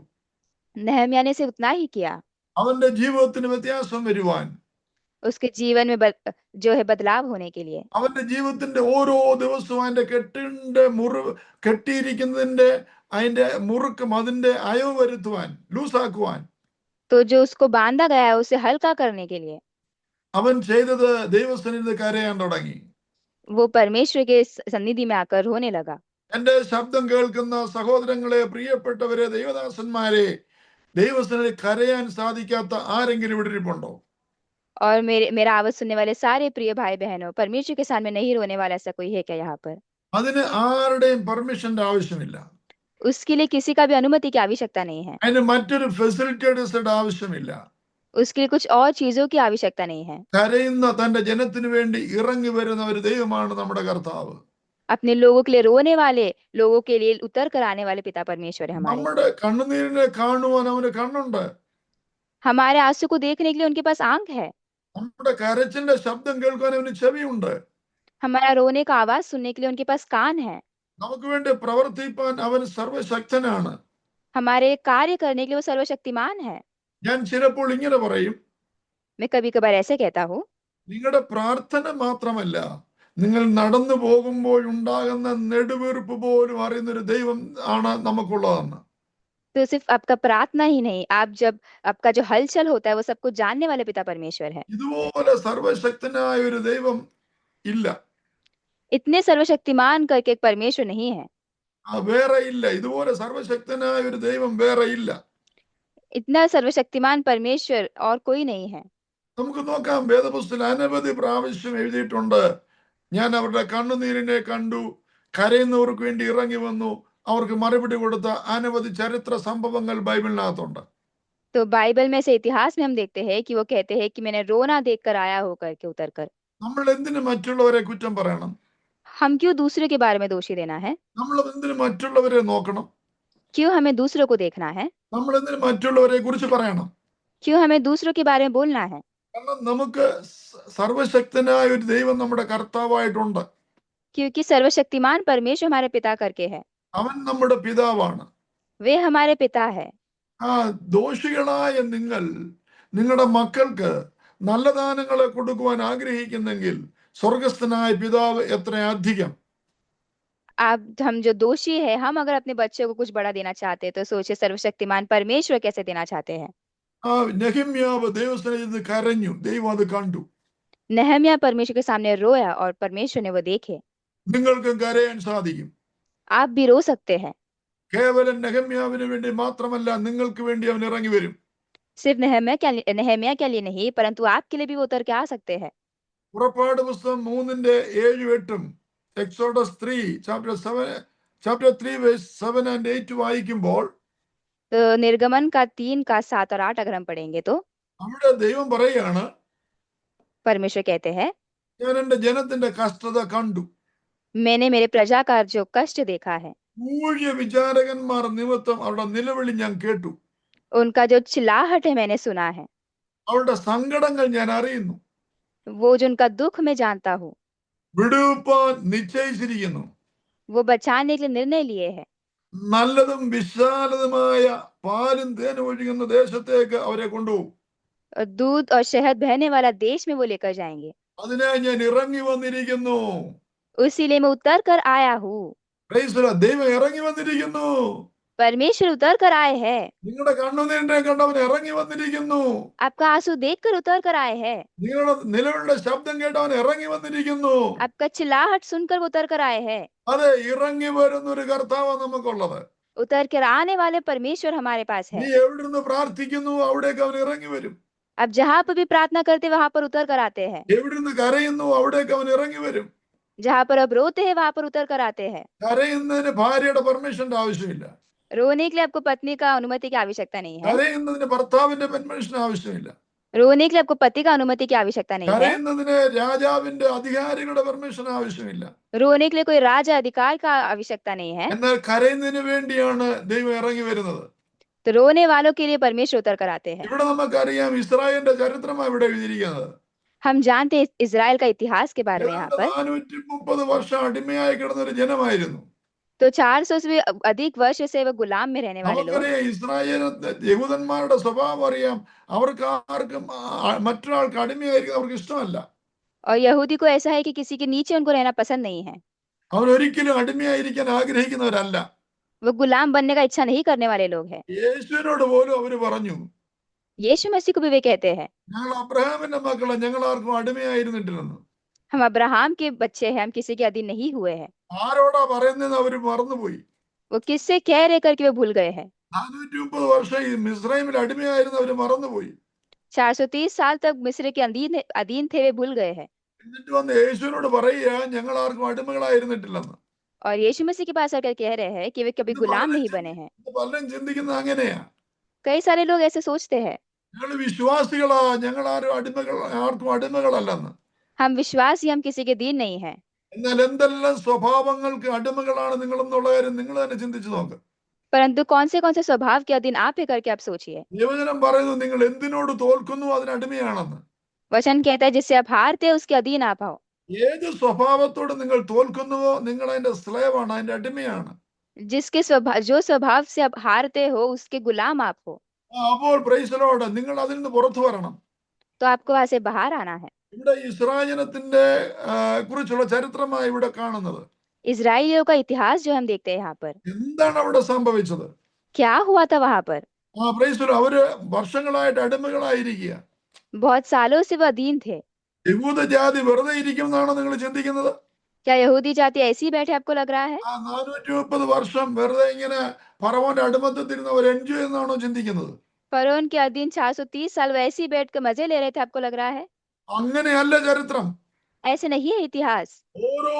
नहम्याह ने सिर्फ उतना ही किया। അവന്റെ ജീവിതത്തിന് വ്യത്യാസം വരുവാൻ, उसके जीवन में जो है बदलाव होने के लिए। അവന്റെ ജീവിതത്തിന്റെ ഓരോ ദിവസവും അതിന്റെ കെട്ടിന്റെ കെട്ടിയിരിക്കുന്നതിന്റെ അതിന്റെ മുറുക്കും അതിന്റെ അയവ് വരുത്തുവാൻ, ലൂസാക്കുവാൻ तो जो उसको बांधा गया है उसे हल्का करने के लिए അവൻ ചെയ്തത് ദൈവസന്നിധിയിൽ കരയാൻ തുടങ്ങി. वो परमेश्वर के सन्निधि में आकर रोने लगा। എന്റെ ശബ്ദം കേൾക്കുന്ന സഹോദരങ്ങളെ, പ്രിയപ്പെട്ടവരെ, ദൈവദാസന്മാരെ, ദൈവസന്നിധിയിൽ കരയാൻ സാധിക്കാത്ത ആരെങ്കിലും ഇവിടെ ഇരിപ്പുണ്ടോ? और मेरा आवाज सुनने वाले सारे प्रिय भाई बहनों, परमेश्वर के सामने नहीं रोने वाला ऐसा कोई है क्या यहाँ पर? അതിന് ആരുടെയും പെർമിഷന്റെ ആവശ്യമില്ല. उसके लिए किसी का भी अनुमति की आवश्यकता नहीं है। അതിന് മറ്റൊരു ഫെസിലിറ്റേഴ്സുടെ ആവശ്യമില്ല. उसके लिए कुछ और चीजों की आवश्यकता नहीं है। കരയുന്ന തന്റെ ജനത്തിന് വേണ്ടി ഇറങ്ങി വരുന്ന ഒരു ദൈവമാണ് നമ്മുടെ കർത്താവ്. अपने लोगों के लिए रोने वाले, लोगों के लिए उतर कर आने वाले पिता परमेश्वर है हमारे। നമ്മുടെ കണ്ണുനീരിനെ കാണുവാൻ അവന് കണ്ണുണ്ട്. हमारे आंसू को देखने के लिए उनके पास आंख है। നമ്മുടെ കരച്ചിന്റെ ശബ്ദം കേൾക്കാൻ അവന് ചെവിയുണ്ട്. हमारा रोने का आवाज सुनने के लिए उनके पास कान है। നമുക്ക് വേണ്ടി പ്രവർത്തിപ്പാൻ അവൻ സർവശക്തനാണ്. हमारे कार्य करने के लिए वो सर्वशक्तिमान है। ഞാൻ ചിലപ്പോൾ ഇങ്ങനെ പറയും, मैं कभी कभार ऐसे कहता हूँ, നിങ്ങളുടെ പ്രാർത്ഥന മാത്രമല്ല, നിങ്ങൾ നടന്നു പോകുമ്പോൾ ഉണ്ടാകുന്ന നെടുവീർപ്പ് പോലും അറിയുന്നൊരു ദൈവം ആണ് നമുക്കുള്ളതെന്ന്. तो सिर्फ आपका प्रार्थना ही नहीं, आप जब आपका जो हलचल होता है वो सब कुछ जानने वाले पिता परमेश्वर है। ഇതുപോലെ സർവശക്തനായ ഒരു ദൈവം ഇല്ല. इतने सर्वशक्तिमान करके एक परमेश्वर नहीं है। വേറെ ഇല്ല. ഇതുപോലെ സർവശക്തനായ ഒരു ദൈവം വേറെ ഇല്ല. इतना सर्वशक्तिमान परमेश्वर और कोई नहीं है। നമുക്ക് നോക്കാം, വേദപുസ്തകത്തിൽ അനവധി പ്രാവശ്യം എഴുതിയിട്ടുണ്ട്, ഞാൻ അവരുടെ കണ്ണുനീരിനെ കണ്ടു, കരയുന്നവർക്ക് വേണ്ടി ഇറങ്ങി വന്നു, അവർക്ക് മറുപടി കൊടുത്ത അനവധി ചരിത്ര സംഭവങ്ങൾ ബൈബിളിനകത്തുണ്ട്. तो बाइबल में से इतिहास में हम देखते हैं कि वो कहते हैं कि मैंने रोना देखकर आया हो करके उतर कर। നമ്മൾ എന്തിനു മറ്റുള്ളവരെ കുറ്റം പറയണം? हम क्यों दूसरे के बारे में दोषी देना है? നമ്മൾ എന്തിനു മറ്റുള്ളവരെ നോക്കണം? क्यों हमें दूसरों को देखना है? നമ്മൾ എന്തിനു മറ്റുള്ളവരെ കുറിച്ച് പറയണം? क्यों हमें दूसरों के बारे में बोलना है? കാരണം നമുക്ക് സർവശക്തനായ ഒരു ദൈവം നമ്മുടെ കർത്താവായിട്ടുണ്ട്. क्योंकि सर्वशक्तिमान परमेश्वर हमारे पिता करके है। അവൻ നമ്മുടെ പിതാവാണ്. वे हमारे पिता है। ആ ദോഷികളായ നിങ്ങൾ നിങ്ങളുടെ മക്കൾക്ക് നല്ല ദാനങ്ങളെ കൊടുക്കുവാൻ ആഗ്രഹിക്കുന്നെങ്കിൽ സ്വർഗസ്ഥനായ പിതാവ് എത്ര അധികം. हम जो दोषी है, हम अगर अपने बच्चे को कुछ बड़ा देना चाहते हैं तो सोचिए सर्वशक्तिमान परमेश्वर कैसे देना चाहते हैं। ആ നെഹമ്യാവ് ദൈവസന്നിധിയിൽ കരഞ്ഞു, ദൈവം അത് കണ്ടു. नहम्याह परमेश्वर के सामने रोया और परमेश्वर ने वो देखे। നിങ്ങൾക്കും കരയാൻ സാധിക്കും. आप भी रो सकते हैं। കേവലം നെഹമ്യാവിന് വേണ്ടി മാത്രമല്ല, നിങ്ങൾക്ക് വേണ്ടി അവൻ ഇറങ്ങി വരും. सिर्फ नहम्याह के लिए नहीं, परंतु आपके लिए भी वो उतर के आ सकते हैं। പുറപ്പാട് പുസ്തകം 3:7-8 എക്സോഡസ് 3:7-8 വായിക്കുമ്പോൾ तो निर्गमन का 3 का 7 और 8 अगर हम पढ़ेंगे तो അവിടെ ദൈവം പറയാണ്, परमेश्वर कहते हैं, ഞാൻ എന്റെ ജനത്തിന്റെ കഷ്ടത കണ്ടു. मैंने मेरे प्रजा का जो कष्ट देखा है, ഊഴിയ വിചാരകന്മാർ നിമിത്തം അവരുടെ നിലവിളി ഞാൻ കേട്ടു. उनका जो चिल्लाहट है मैंने सुना है, അവരുടെ സങ്കടങ്ങൾ ഞാൻ അറിയുന്നു. वो जो उनका दुख मैं जानता हूँ, വിടുവിപ്പാൻ നിശ്ചയിച്ചിരിക്കുന്നു. वो बचाने के लिए निर्णय लिए है। നല്ലതും വിശാലതുമായ പാലും തേനും ഒഴുകുന്ന ദേശത്തേക്ക് അവരെ കൊണ്ടുപോകും. और दूध और शहद बहने वाला देश में वो लेकर जाएंगे। അതിനായി ഞാൻ ഇറങ്ങി വന്നിരിക്കുന്നു. उसीलिए मैं उतर कर आया हूँ। Praise the Lord. ദൈവം ഇറങ്ങി വന്നിരിക്കുന്നു. परमेश्वर उतर कर आए हैं। നിങ്ങളുടെ കണ്ണുനീരിനെ കണ്ടവൻ ഇറങ്ങി വന്നിരിക്കുന്നു. आपका आंसू देखकर उतर कर आए हैं। നിങ്ങളുടെ നിലവിളിയുടെ ശബ്ദം കേട്ടവൻ ഇറങ്ങി വന്നിരിക്കുന്നു. आपका चिल्लाहट सुनकर वो उतर कर आए हैं। അതെ, ഇറങ്ങി വരുന്ന ഒരു കർത്താവ് നമുക്കുള്ളത്. उतर कर आने वाले परमेश्वर हमारे पास നീ है। എവിടെ നിന്ന് പ്രാർത്ഥിക്കുന്നു അവിടേക്ക് അവൻ ഇറങ്ങി വരും. अब जहाँ पर भी प्रार्थना करते वहां पर उतर कर आते हैं। എവിടെ നിന്ന് കരയുന്നു അവിടേക്ക് അവൻ ഇറങ്ങി വരും. जहाँ पर अब रोते हैं वहां पर उतर कर आते हैं। കരയുന്നതിന് ഭാര്യയുടെ പെർമിഷന്റെ ആവശ്യമില്ല. रोने के लिए आपको पत्नी का अनुमति की आवश्यकता नहीं है। കരയുന്നതിന് ഭർത്താവിന്റെ പെർമിഷൻ ആവശ്യമില്ല. रोने के लिए आपको पति का अनुमति की आवश्यकता नहीं है। കരയുന്നതിന് രാജാവിന്റെ അധികാരികളുടെ പെർമിഷൻ ആവശ്യമില്ല. रोने के लिए कोई राजा अधिकार का आवश्यकता नहीं है। എന്നാൽ കരയുന്നതിന് വേണ്ടിയാണ് ദൈവം ഇറങ്ങി വരുന്നത്. तो रोने वालों के लिए परमेश्वर उतर कर आते हैं। ഇവിടെ നമുക്കറിയാം ഇസ്രായേലിന്റെ ചരിത്രമാണ് ഇവിടെ എഴുതിയിരിക്കുന്നത്. हम जानते हैं इजराइल का इतिहास के बारे में यहाँ पर। 430 വർഷം അടിമയായി കിടന്ന ഒരു ജനമായിരുന്നു. तो 400 से भी अधिक वर्ष से वो गुलाम में रहने वाले लोग, നമുക്കറിയാം ഇസ്രായേൽ യഹൂദന്മാരുടെ സ്വഭാവം അറിയാം. അവർക്ക് ആർക്കും മറ്റൊരാൾക്ക് അടിമയായിരിക്കും അവർക്ക് ഇഷ്ടമല്ല. और यहूदी को ऐसा है कि किसी के नीचे उनको रहना पसंद नहीं है। അവരൊരിക്കലും അടിമയായിരിക്കാൻ ആഗ്രഹിക്കുന്നവരല്ല. वो गुलाम बनने का इच्छा नहीं करने वाले लोग हैं। യേശുവിനോട് പോലും അവര് പറഞ്ഞു, यीशु मसीह को भी वे कहते हैं, ഞങ്ങൾ അബ്രഹാമിന്റെ മക്കളെ, ഞങ്ങൾ ആർക്കും അടിമയായിരുന്നിട്ടില്ലെന്ന്. हम अब्राहम के बच्चे हैं, हम किसी के अधीन नहीं हुए हैं। ആരോടാ പറയുന്നതെന്ന് അവര് മറന്നുപോയി. वो किससे कह रहे करके वो भूल गए हैं। 430 വർഷം ഈ മിസ്രൈമിൽ അടിമയായിരുന്ന അവര് മറന്നുപോയി. 430 साल तक मिस्र के अधीन थे, वे भूल गए हैं। എന്നിട്ട് വന്ന് യേശുവിനോട് പറയുക, ഞങ്ങൾ ആർക്കും അടിമകളായിരുന്നിട്ടില്ലെന്ന്. और यीशु मसीह के पास आकर कह रहे हैं कि वे कभी ഇത് गुलाम പലരും नहीं बने हैं। പലരും ചിന്തിക്കുന്നത് അങ്ങനെയാ. कई सारे लोग ऐसे सोचते हैं, ഞങ്ങൾ വിശ്വാസികളാ, ഞങ്ങൾ ആർക്കും അടിമകളല്ലെന്ന്. हम विश्वासी, हम किसी के अधीन नहीं हैं। എന്നാൽ എന്തെല്ലാം സ്വഭാവങ്ങൾക്ക് അടിമകളാണ് നിങ്ങളെന്നുള്ള കാര്യം നിങ്ങൾ തന്നെ ചിന്തിച്ചു നോക്ക്. परंतु कौन से स्वभाव के अधीन आप है करके आप सोचिए। ദൈവജനം പറയുന്നു, നിങ്ങൾ എന്തിനോട് തോൽക്കുന്നു അതിന് അടിമയാണെന്ന്. वचन कहता है जिससे आप हारते हैं उसके अधीन आप हो। ഏത് സ്വഭാവത്തോട് നിങ്ങൾ തോൽക്കുന്നുവോ നിങ്ങൾ അതിന്റെ സ്ലേവ് ആണ്, അതിന്റെ അടിമയാണ്. जो स्वभाव से आप हारते हो उसके गुलाम आप हो। അപ്പോൾ പ്രൈസ് ദി ലോർഡ്, നിങ്ങൾ അതിൽ നിന്ന് പുറത്തു വരണം. तो आपको वहां से बाहर आना है। ഇവിടെ ഇസ്രായേലത്തിന്റെ കുറിച്ചുള്ള ചരിത്രമായി ഇവിടെ കാണുന്നത് इजराइलियों का इतिहास जो हम देखते हैं यहाँ पर, എന്താണ് അവിടെ സംഭവിച്ചത്? क्या हुआ था वहां पर। പ്രൈസ് ദി ലോർഡ്, അവര് വർഷങ്ങളായിട്ട് അടിമകളായിരിക്കുക. बहुत सालों से वो अधीन थे। യഹൂദ ജാതി വെറുതെ ഇരിക്കുമെന്നാണോ നിങ്ങൾ ചിന്തിക്കുന്നത്? क्या यहूदी जाति ऐसे ही बैठे आपको लग रहा है? 430 വർഷം വെറുതെ ഇങ്ങനെ ഫറവോന്റെ അടിമത്തത്തിരുന്ന് അവർ എൻജോയ് ചെയ്യുന്നതാണോ ചിന്തിക്കുന്നത്? फरोन के अधीन 430 साल वो ऐसे ही बैठ कर मजे ले रहे थे, आपको लग रहा है? അങ്ങനെയല്ല ചരിത്രം. ऐसे नहीं है इतिहास। ഓരോ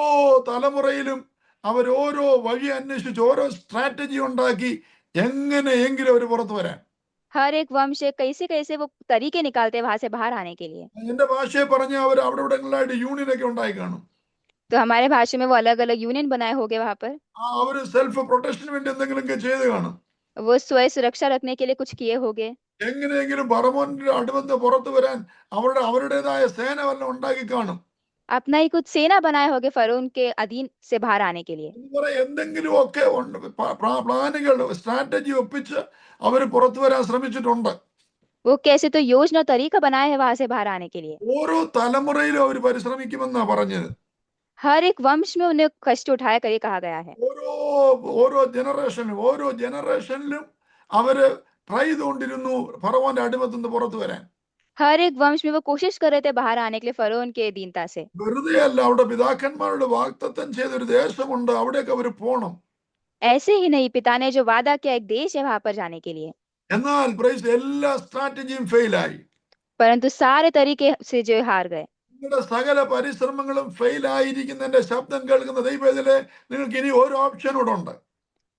തലമുറയിലും അവർ ഓരോ വഴി അന്വേഷിച്ച് ഓരോ സ്ട്രാറ്റജി ഉണ്ടാക്കി എങ്ങനെയെങ്കിലും അവർ പുറത്തു വരാൻ. हर एक वंश कैसे वो तरीके निकालते हैं वहां से बाहर आने के लिए। എന്റെ ഭാഷയെ പറഞ്ഞ അവർ അവിടെ ഇവിടങ്ങളിലായിട്ട് യൂണിയൻ ഒക്കെ ഉണ്ടായി കാണും. तो हमारे भाषा में वो अलग अलग यूनियन बनाए होंगे वहां पर। അവര് സെൽഫ് പ്രൊട്ടക്ഷന് വേണ്ടി എന്തെങ്കിലുമൊക്കെ ചെയ്ത് കാണും. वो स्वयं सुरक्षा रखने के लिए कुछ किए होंगे। എങ്ങനെയെങ്കിലും ഫറവോന്റെ അടിമത്ത് പുറത്തു വരാൻ അവരുടേതായ സേന വല്ലതും ഉണ്ടാക്കി കാണും. अपना ही कुछ सेना बनाए होंगे फरोन के अधीन से बाहर आने के लिए। എന്തെങ്കിലുമൊക്കെ പ്ലാനുകൾ സ്ട്രാറ്റജി ഒപ്പിച്ച് അവർ പുറത്തു വരാൻ ശ്രമിച്ചിട്ടുണ്ട്. वो कैसे तो योजना और तरीका बनाए है वहां से बाहर आने के लिए। ഓരോ തലമുറയിലും അവർ പരിശ്രമിക്കുമെന്നാ പറഞ്ഞത്. हर एक वंश में उन्हें कष्ट उठाया करके कहा गया है। ഓരോ ജനറേഷനിലും അവര് ട്രൈ ചെയ്തുകൊണ്ടിരുന്നു ഫറവോന്റെ അടിമത്തിൽ നിന്ന് പുറത്തു വരാൻ. हर एक वंश में वो कोशिश कर रहे थे बाहर आने के लिए फरोन के अधीनता से। വെറുതെ അല്ല, അവിടെ പിതാക്കന്മാരുടെ വാഗ്ദത്തം ചെയ്തൊരു ദേശമുണ്ട്, അവിടേക്ക് അവർ പോണം. ऐसे ही नहीं, पिता ने जो वादा किया एक देश है वहां पर जाने के लिए। എന്നാൽ പ്രൈസ് എല്ലാ സ്ട്രാറ്റജിയും ഫെയിലായി. परंतु सारे तरीके से जो हार गए। നിങ്ങളുടെ സകല പരിശ്രമങ്ങളും ഫെയിൽ ആയിരിക്കുന്നതിന്റെ ശബ്ദം കേൾക്കുന്ന ദൈവത്തിലെ നിങ്ങൾക്ക് ഇനി ഒരു ഓപ്ഷൻ കൂടെ ഉണ്ട്.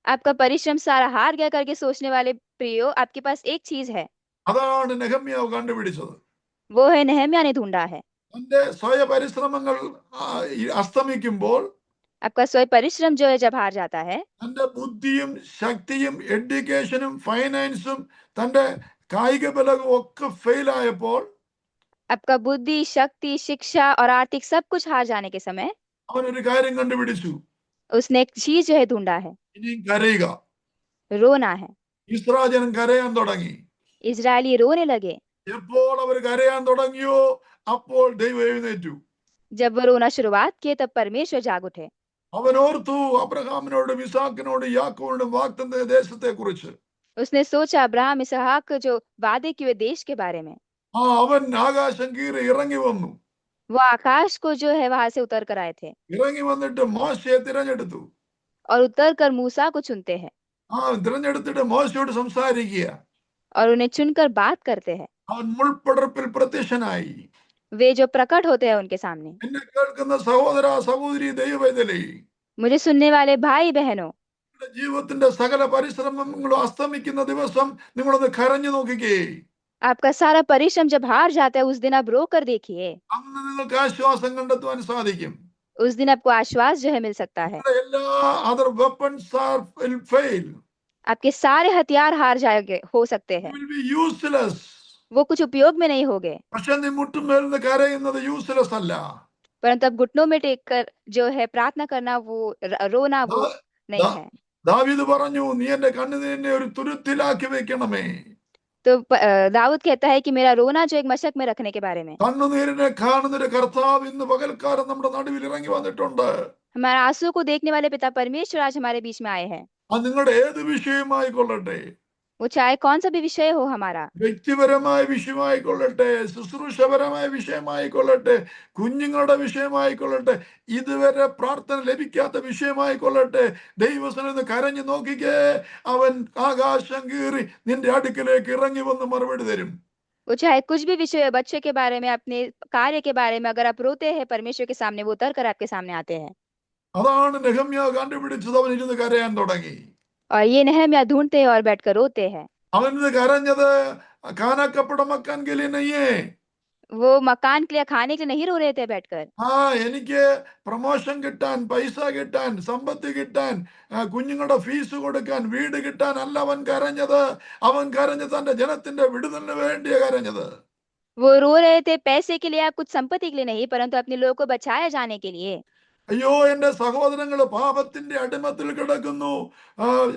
आपका परिश्रम सारा हार गया करके सोचने वाले प्रियो, आपके पास एक चीज है। അതാണ് നെഹമ്യാവ് കണ്ടുപിടിച്ചത്. वो है नहम्याह ने ढूंढा है। തന്റെ സ്വയ പരിശ്രമങ്ങൾ അസ്തമിക്കുമ്പോൾ आपका स्वयं परिश्रम जो है जब हार जाता है, തന്റെ ബുദ്ധിയും ശക്തിയും എഡ്യൂക്കേഷനും ഫൈനാൻസും തന്റെ കായിക ബലവും ഒക്കെ ഫെയിൽ ആയപ്പോൾ आपका बुद्धि, शक्ति, शिक्षा और आर्थिक सब कुछ हार जाने के समय അവനൊരു കാര്യം കണ്ടുപിടിച്ചു. उसने एक चीज जो है ढूंढा है, ഇനിയും കരയുക. रोना है। ഇസ്രായേൽ കരയാൻ തുടങ്ങി. इजरायली रोने लगे। എപ്പോൾ അവർ കരയാൻ തുടങ്ങിയോ അപ്പോൾ ദൈവം എഴുന്നേറ്റു. जब वो रोना शुरुआत किए तब परमेश्वर जाग उठे। അവൻ ഓർത്തു അബ്രഹാമിനോടും ഇസാക്കിനോടും യാക്കോബിനോടും വാഗ്ദത്ത ദേശത്തെ കുറിച്ച്. उसने सोचा अब्राहम इसहाक जो वादे किए देश के बारे में। അവൻ ആകാശം കീറി ഇറങ്ങി വന്നു. वो आकाश को जो है वहां से उतर कर आए थे ഇറങ്ങി വന്നിട്ട് മോശയെ തിരഞ്ഞെടുത്തു. और उतर कर मूसा को चुनते हैं തിരഞ്ഞെടുത്തിട്ട് മോശയോട് സംസാരിക്കുക. और उन्हें चुनकर बात करते हैं। അവൻ മുൾപ്പടർപ്പിൽ പ്രത്യക്ഷനായി. वे जो प्रकट होते हैं उनके सामने, എന്നെ കേൾക്കുന്ന സഹോദര സഹോദരി ദൈവവേദലേ, मुझे सुनने वाले भाई बहनों, ജീവിതത്തിന്റെ സകല പരിശ്രമങ്ങളും അസ്തമിക്കുന്ന ദിവസം നിങ്ങളൊന്ന് കരഞ്ഞു നോക്കിക്കേ. आपका सारा परिश्रम जब हार जाता है उस दिन आप रो कर देखिए। അന്ന് നിങ്ങൾക്ക് ആശ്വാസം കണ്ടെത്തുവാൻ സാധിക്കും. उस दिन आपको आश्वास जो है मिल सकता है। എല്ലാ other weapons will fail. आपके सारे हथियार हार जाएंगे, हो सकते हैं, Will be useless. वो कुछ उपयोग में नहीं होंगे। പക്ഷെ നീ മുട്ടുമേൽന്ന് കരയുന്നത് യൂസ്ലെസ് അല്ല. परंतु अब घुटनों में टेक कर जो है प्रार्थना करना, वो रोना, वो नहीं ദാ- है। ദാവീദ് പറഞ്ഞു, നീ എന്റെ കണ്ണുനീരിനെ ഒരു തുരുത്തിലാക്കി വെക്കണമേ. तो दाऊद कहता है कि मेरा रोना जो एक मशक में रखने के बारे में। കണ്ണുനീരിനെ കാണുന്നൊരു കർത്താവ് ഇന്ന് പകൽക്കാലം നമ്മുടെ നടുവിൽ ഇറങ്ങി വന്നിട്ടുണ്ട്. हमारे आंसू को देखने वाले पिता परमेश्वर आज हमारे बीच में आए हैं। അത് നിങ്ങളുടെ ഏത് വിഷയമായിക്കൊള്ളട്ടെ, वो चाहे कौन सा भी विषय हो हमारा, വ്യക്തിപരമായ വിഷയമായിക്കൊള്ളട്ടെ, ശുശ്രൂഷപരമായ വിഷയമായിക്കൊള്ളട്ടെ, കുഞ്ഞുങ്ങളുടെ വിഷയമായിക്കൊള്ളട്ടെ, ഇതുവരെ പ്രാർത്ഥന ലഭിക്കാത്ത വിഷയമായിക്കൊള്ളട്ടെ, ദൈവസന്നിധിയിൽ കരഞ്ഞു നോക്കിക്കേ, അവൻ ആകാശം കീറി നിന്റെ അടുക്കിലേക്ക് ഇറങ്ങി വന്ന് മറുപടി തരും. वो चाहे कुछ भी विषय हो, बच्चे के बारे में, अपने कार्य के बारे में, अगर आप रोते हैं परमेश्वर के सामने, वो उतर कर आपके सामने आते हैं। അതാണ് നെഹമ്യാവ് കണ്ടുപിടിച്ചത്. അവൻ ഇരുന്ന് കരയാൻ തുടങ്ങി. और ये नहम्याह ढूंढते हैं और बैठकर रोते हैं। അവൻ ഇരുന്ന് കരഞ്ഞത് കാനക്കപ്പട മക്കാൻ ഗലിനയ്യേ, वो मकान के लिए, खाने के लिए नहीं रो रहे थे बैठकर। എനിക്ക് പ്രൊമോഷൻ കിട്ടാൻ, പൈസ കിട്ടാൻ, സമ്പത്ത് കിട്ടാൻ, കുഞ്ഞുങ്ങളുടെ ഫീസ് കൊടുക്കാൻ, വീട് കിട്ടാൻ അല്ല അവൻ കരഞ്ഞത്. അവൻ കരഞ്ഞത് തന്റെ ജനത്തിന്റെ വിടുതലിന് വേണ്ടിയാ കരഞ്ഞത്. वो रो रहे थे पैसे के लिए या कुछ संपत्ति के लिए नहीं, परंतु अपने लोगों को बचाया जाने के लिए। അയ്യോ, എന്റെ സഹോദരങ്ങൾ പാപത്തിന്റെ അടിമത്തിൽ കിടക്കുന്നു,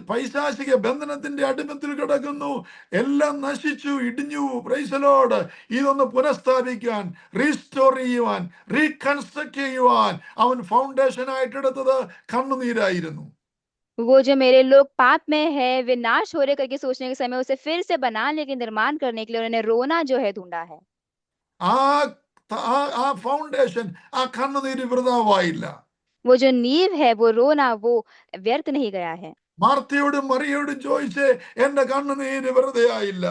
പൈശാചിക ബന്ധനത്തിന്റെ അടിമത്തിൽ കിടക്കുന്നു, എല്ലാം നശിച്ചു ഇടിഞ്ഞു. Praise Lord. ഇതൊന്ന് പുനഃസ്ഥാപിക്കാൻ, റീസ്റ്റോർ ചെയ്യുവാൻ, റീകൺസ്ട്രക്ട് ചെയ്യുവാൻ അവൻ ഫൗണ്ടേഷൻ ആയിട്ടെടുത്തത് കണ്ണുനീരായിരുന്നു. वो जो मेरे लोग पाप में है, वे नाश हो रहे करके सोचने के समय उसे फिर से बनाने के, निर्माण करने के लिए उन्होंने रोना जो है ढूंढा है। ആ ആ ഫൗണ്ടേഷൻ, ആ കണ്ണുനീര് വൃതാവായില്ല. वो जो नींव है, वो रोना, वो व्यर्थ नहीं गया है। മാർത്തയോടും മറിയോടും ചോദിച്ച്, എന്റെ കണ്ണുനീര് വെറുതെ ആയില്ല.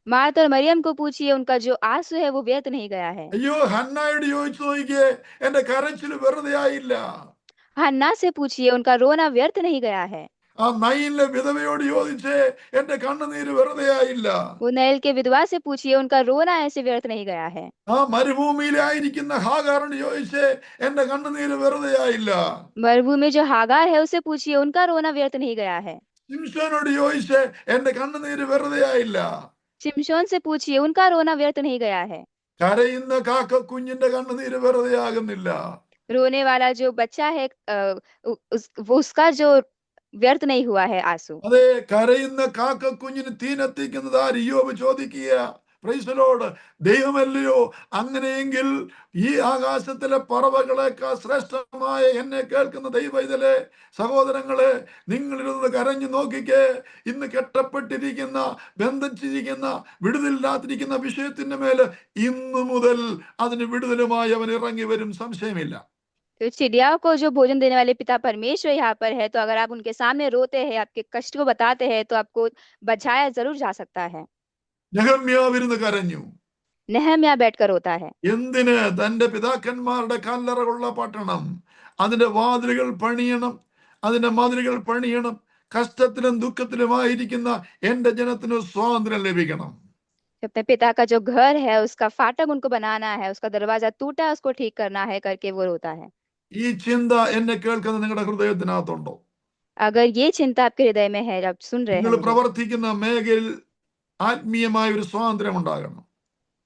मार्थ और मरियम को पूछिए, उनका जो आंसू है वो व्यर्थ नहीं गया है। അയ്യോ, ഹന്നായോട് ചോദിച്ചു നോക്കിയേ, എന്റെ കരച്ചിൽ വെറുതെ ആയില്ല. हन्ना से पूछिए, उनका रोना व्यर्थ नहीं गया है। ആ നയിലെ വിധവയോട് ചോദിച്ച്, എന്റെ കണ്ണുനീര് വെറുതെ ആയില്ല. वो नैल के विधवा से पूछिए, उनका रोना ऐसे व्यर्थ नहीं गया है। ആ മരുഭൂമിയിലായിരിക്കുന്ന ഹാഗാറിനോട് ചോദിച്ച്, എന്റെ കണ്ണുനീര് വെറുതെ ആയില്ല. मरुभूमि में जो हागार है उसे पूछिए, उनका रोना व्यर्थ नहीं गया है। ശിംശോനോട് ചോദിച്ച്, എന്റെ കണ്ണുനീര് വെറുതെ ആയില്ല. शिमशोन से पूछिए, उनका रोना व्यर्थ नहीं गया है। കരയുന്ന കാക്ക കുഞ്ഞിന്റെ കണ്ണുനീര് വെറുതെ ആകുന്നില്ല. रोने वाला जो बच्चा है, वो उसका जो व्यर्थ नहीं हुआ है आंसू। അതെ, കരയുന്ന കാക്ക കുഞ്ഞിന് തീനത്തിക്കുന്നത് ആര്? ഇയ്യോബ് ചോദിക്കുക. Praise lord. ദൈവമല്ലയോ? അങ്ങനെയെങ്കിൽ ഈ ആകാശത്തിലെ പറവകളെക്കാൾ ശ്രേഷ്ഠമായ എന്നെ കേൾക്കുന്ന ദൈവൈതലേ, സഹോദരങ്ങളെ, നിങ്ങളിരുന്ന് കരഞ്ഞു നോക്കിക്കേ. ഇന്ന് കെട്ടപ്പെട്ടിരിക്കുന്ന, ബന്ധിച്ചിരിക്കുന്ന, വിടുതലില്ലാതിരിക്കുന്ന വിഷയത്തിന്റെ മേല് ഇന്നു മുതൽ അതിന് വിടുതലുമായി അവൻ ഇറങ്ങി വരും, സംശയമില്ല. तो चिड़ियाओं को जो भोजन देने वाले पिता परमेश्वर यहाँ पर है, तो अगर आप उनके सामने रोते हैं, आपके कष्ट को बताते हैं, तो आपको बचाया जरूर जा सकता है। നെഹമ്യാവിരുന്ന് കരഞ്ഞു. नहम्याह बैठकर रोता है। എന്തിന്? തന്റെ പിതാക്കന്മാരുടെ കല്ലറകളുള്ള പട്ടണം, അതിന്റെ വാതിലുകൾ പണിയണം, അതിന്റെ മതിലുകൾ പണിയണം. കഷ്ടത്തിലും ദുഃഖത്തിലുമായിരിക്കുന്ന എന്റെ ജനത്തിന് സ്വാതന്ത്ര്യം ലഭിക്കണം. अपने पिता का जो घर है, उसका फाटक उनको बनाना है, उसका दरवाजा टूटा है, उसको ठीक करना है करके वो रोता है। ഈ ചിന്ത എന്നെ കേൾക്കുന്ന നിങ്ങളുടെ ഹൃദയത്തിനകത്തുണ്ടോ? अगर ये चिंता आपके हृदय में है, आप सुन रहे हैं നിങ്ങൾ मुझे, പ്രവർത്തിക്കുന്ന മേഖലയിൽ ആത്മീയമായ ഒരു സ്വാതന്ത്ര്യം ഉണ്ടാകണം.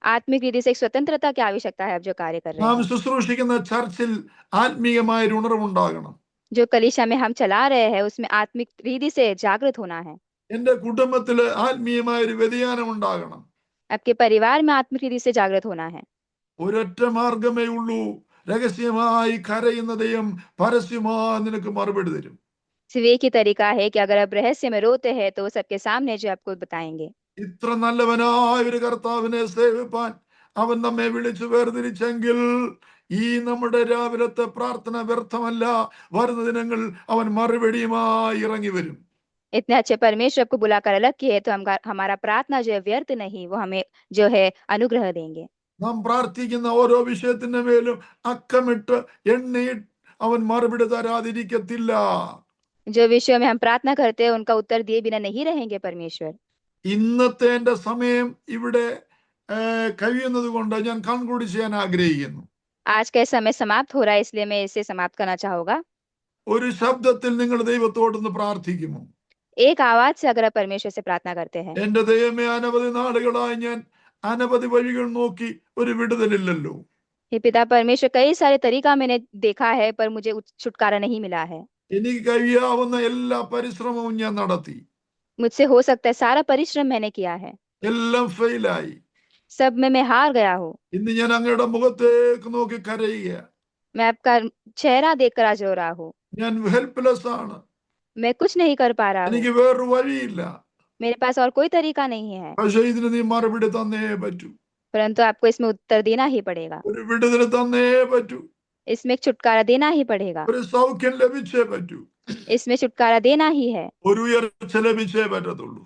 आत्मिक रीति से एक स्वतंत्रता की आवश्यकता है। आप जो कार्य कर रहे നാം हैं, ശുശ്രൂഷിക്കുന്ന ചർച്ചിൽ ആത്മീയമായ ഒരു ഉണർവുണ്ടാകണം. जो कलीसिया में हम चला रहे हैं, उसमें आत्मिक रीति से जागृत होना है। എന്റെ കുടുംബത്തില് ആത്മീയമായ ഒരു വ്യതിയാനം ഉണ്ടാകണം. आपके परिवार में आत्मिक रीति से जागृत होना है। ഒരൊറ്റ മാർഗമേ ഉള്ളൂ. രഹസ്യമായി കരയുന്ന ദൈവം പരസ്യമായി നിനക്ക് മറുപടി തരും. सिर्फ एक ही तरीका है कि अगर आप रहस्य में रोते हैं, तो वो सबके सामने जो आपको बताएंगे। ഇത്ര നല്ലവനായ ഒരു കർത്താവിനെ സേവിപ്പാൻ അവൻ നമ്മെ വിളിച്ചു വേർതിരിച്ചെങ്കിൽ ഈ നമ്മുടെ രാവിലത്തെ പ്രാർത്ഥന വ്യർത്ഥമല്ല. വരുന്ന ദിനങ്ങൾ അവൻ മറുപടിയുമായി ഇറങ്ങി വരും. इतने अच्छे परमेश्वर आपको बुलाकर अलग किए, तो हमारा प्रार्थना जो है व्यर्थ नहीं, वो हमें जो है अनुग्रह देंगे। നാം പ്രാർത്ഥിക്കുന്ന ഓരോ വിഷയത്തിന്റെ മേലും അക്കമിട്ട് എണ്ണി അവൻ മറുപടി തരാതിരിക്കത്തില്ല. जो विषयों में हम प्रार्थना करते हैं, उनका उत्तर दिए बिना नहीं रहेंगे परमेश्वर। ഇന്നത്തെ എന്റെ സമയം ഇവിടെ കഴിയുന്നത് കൊണ്ട് ഞാൻ കൺക്ലൂഡ് ചെയ്യാൻ ആഗ്രഹിക്കുന്നു. आज का समय समाप्त हो रहा है, इसलिए मैं इसे समाप्त करना चाहूंगा। ഒരു ശബ്ദത്തിൽ നിങ്ങൾ ദൈവത്തോടൊന്ന് പ്രാർത്ഥിക്കുമോ? एक आवाज से अगर आप परमेश्वर से प्रार्थना करते हैं, എന്റെ ദൈവമേ, അനവധി നാളുകളായി ഞാൻ അനവധി വഴികൾ നോക്കി, ഒരു വിടുതലില്ലല്ലോ. हे पिता परमेश्वर, कई सारे तरीका मैंने देखा है, पर मुझे छुटकारा नहीं मिला है। എനിക്ക് കഴിയാവുന്ന എല്ലാ പരിശ്രമവും ഞാൻ നടത്തി, मुझसे हो सकता है सारा परिश्रम मैंने किया है, എല്ലാം ഫെയിലായി. सब में मैं हार गया हूँ. ഇന്ന് ഞാൻ അങ്ങയുടെ മുഖത്തേക്ക് നോക്കി കരയുക. मैं आपका चेहरा देखकर आज रो रहा हूँ. ഞാൻ ഹെൽപ്ലെസ് ആണ്. मैं कुछ नहीं कर पा रहा हूँ. എനിക്ക് വേറൊരു വഴിയില്ല. मेरे पास और कोई तरीका नहीं है, പക്ഷേ ഇതിന് നീ മറുപടി തന്നേ പറ്റൂ. परंतु आपको इसमें उत्तर देना ही पड़ेगा. ഒരു വിടുതൽ തന്നേ പറ്റൂ. इसमें एक छुटकारा देना ही पड़ेगा. ഒരു സൗഖ്യം ലഭിച്ചേ പറ്റൂ. इसमें छुटकारा देना ही है. ഒരു ഉയർച്ച ലഭിച്ചേ പറ്റത്തുള്ളൂ.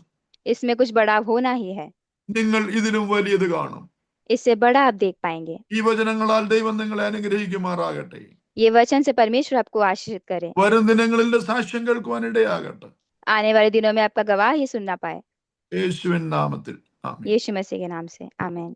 इसमें कुछ बढ़ाव होना ही है. നിങ്ങൾ ഇതിലും വലിയത് കാണും. इससे बड़ा आप देख पाएंगे. ഈ വചനങ്ങളാൽ ദൈവം നിങ്ങളെ അനുഗ്രഹിക്കുമാറാകട്ടെ. ये वचन से परमेश्वर आपको आशीषित करे. വരും ദിനങ്ങളിൽ സാക്ഷ്യം കേൾക്കുവാൻ ഇടയാകട്ടെ. आने वाले दिनों में आपका गवाह ये सुनना पाए. യേശുവിൻ നാമത്തിൽ ആമേൻ. यीशु मसीह के नाम से आमीन.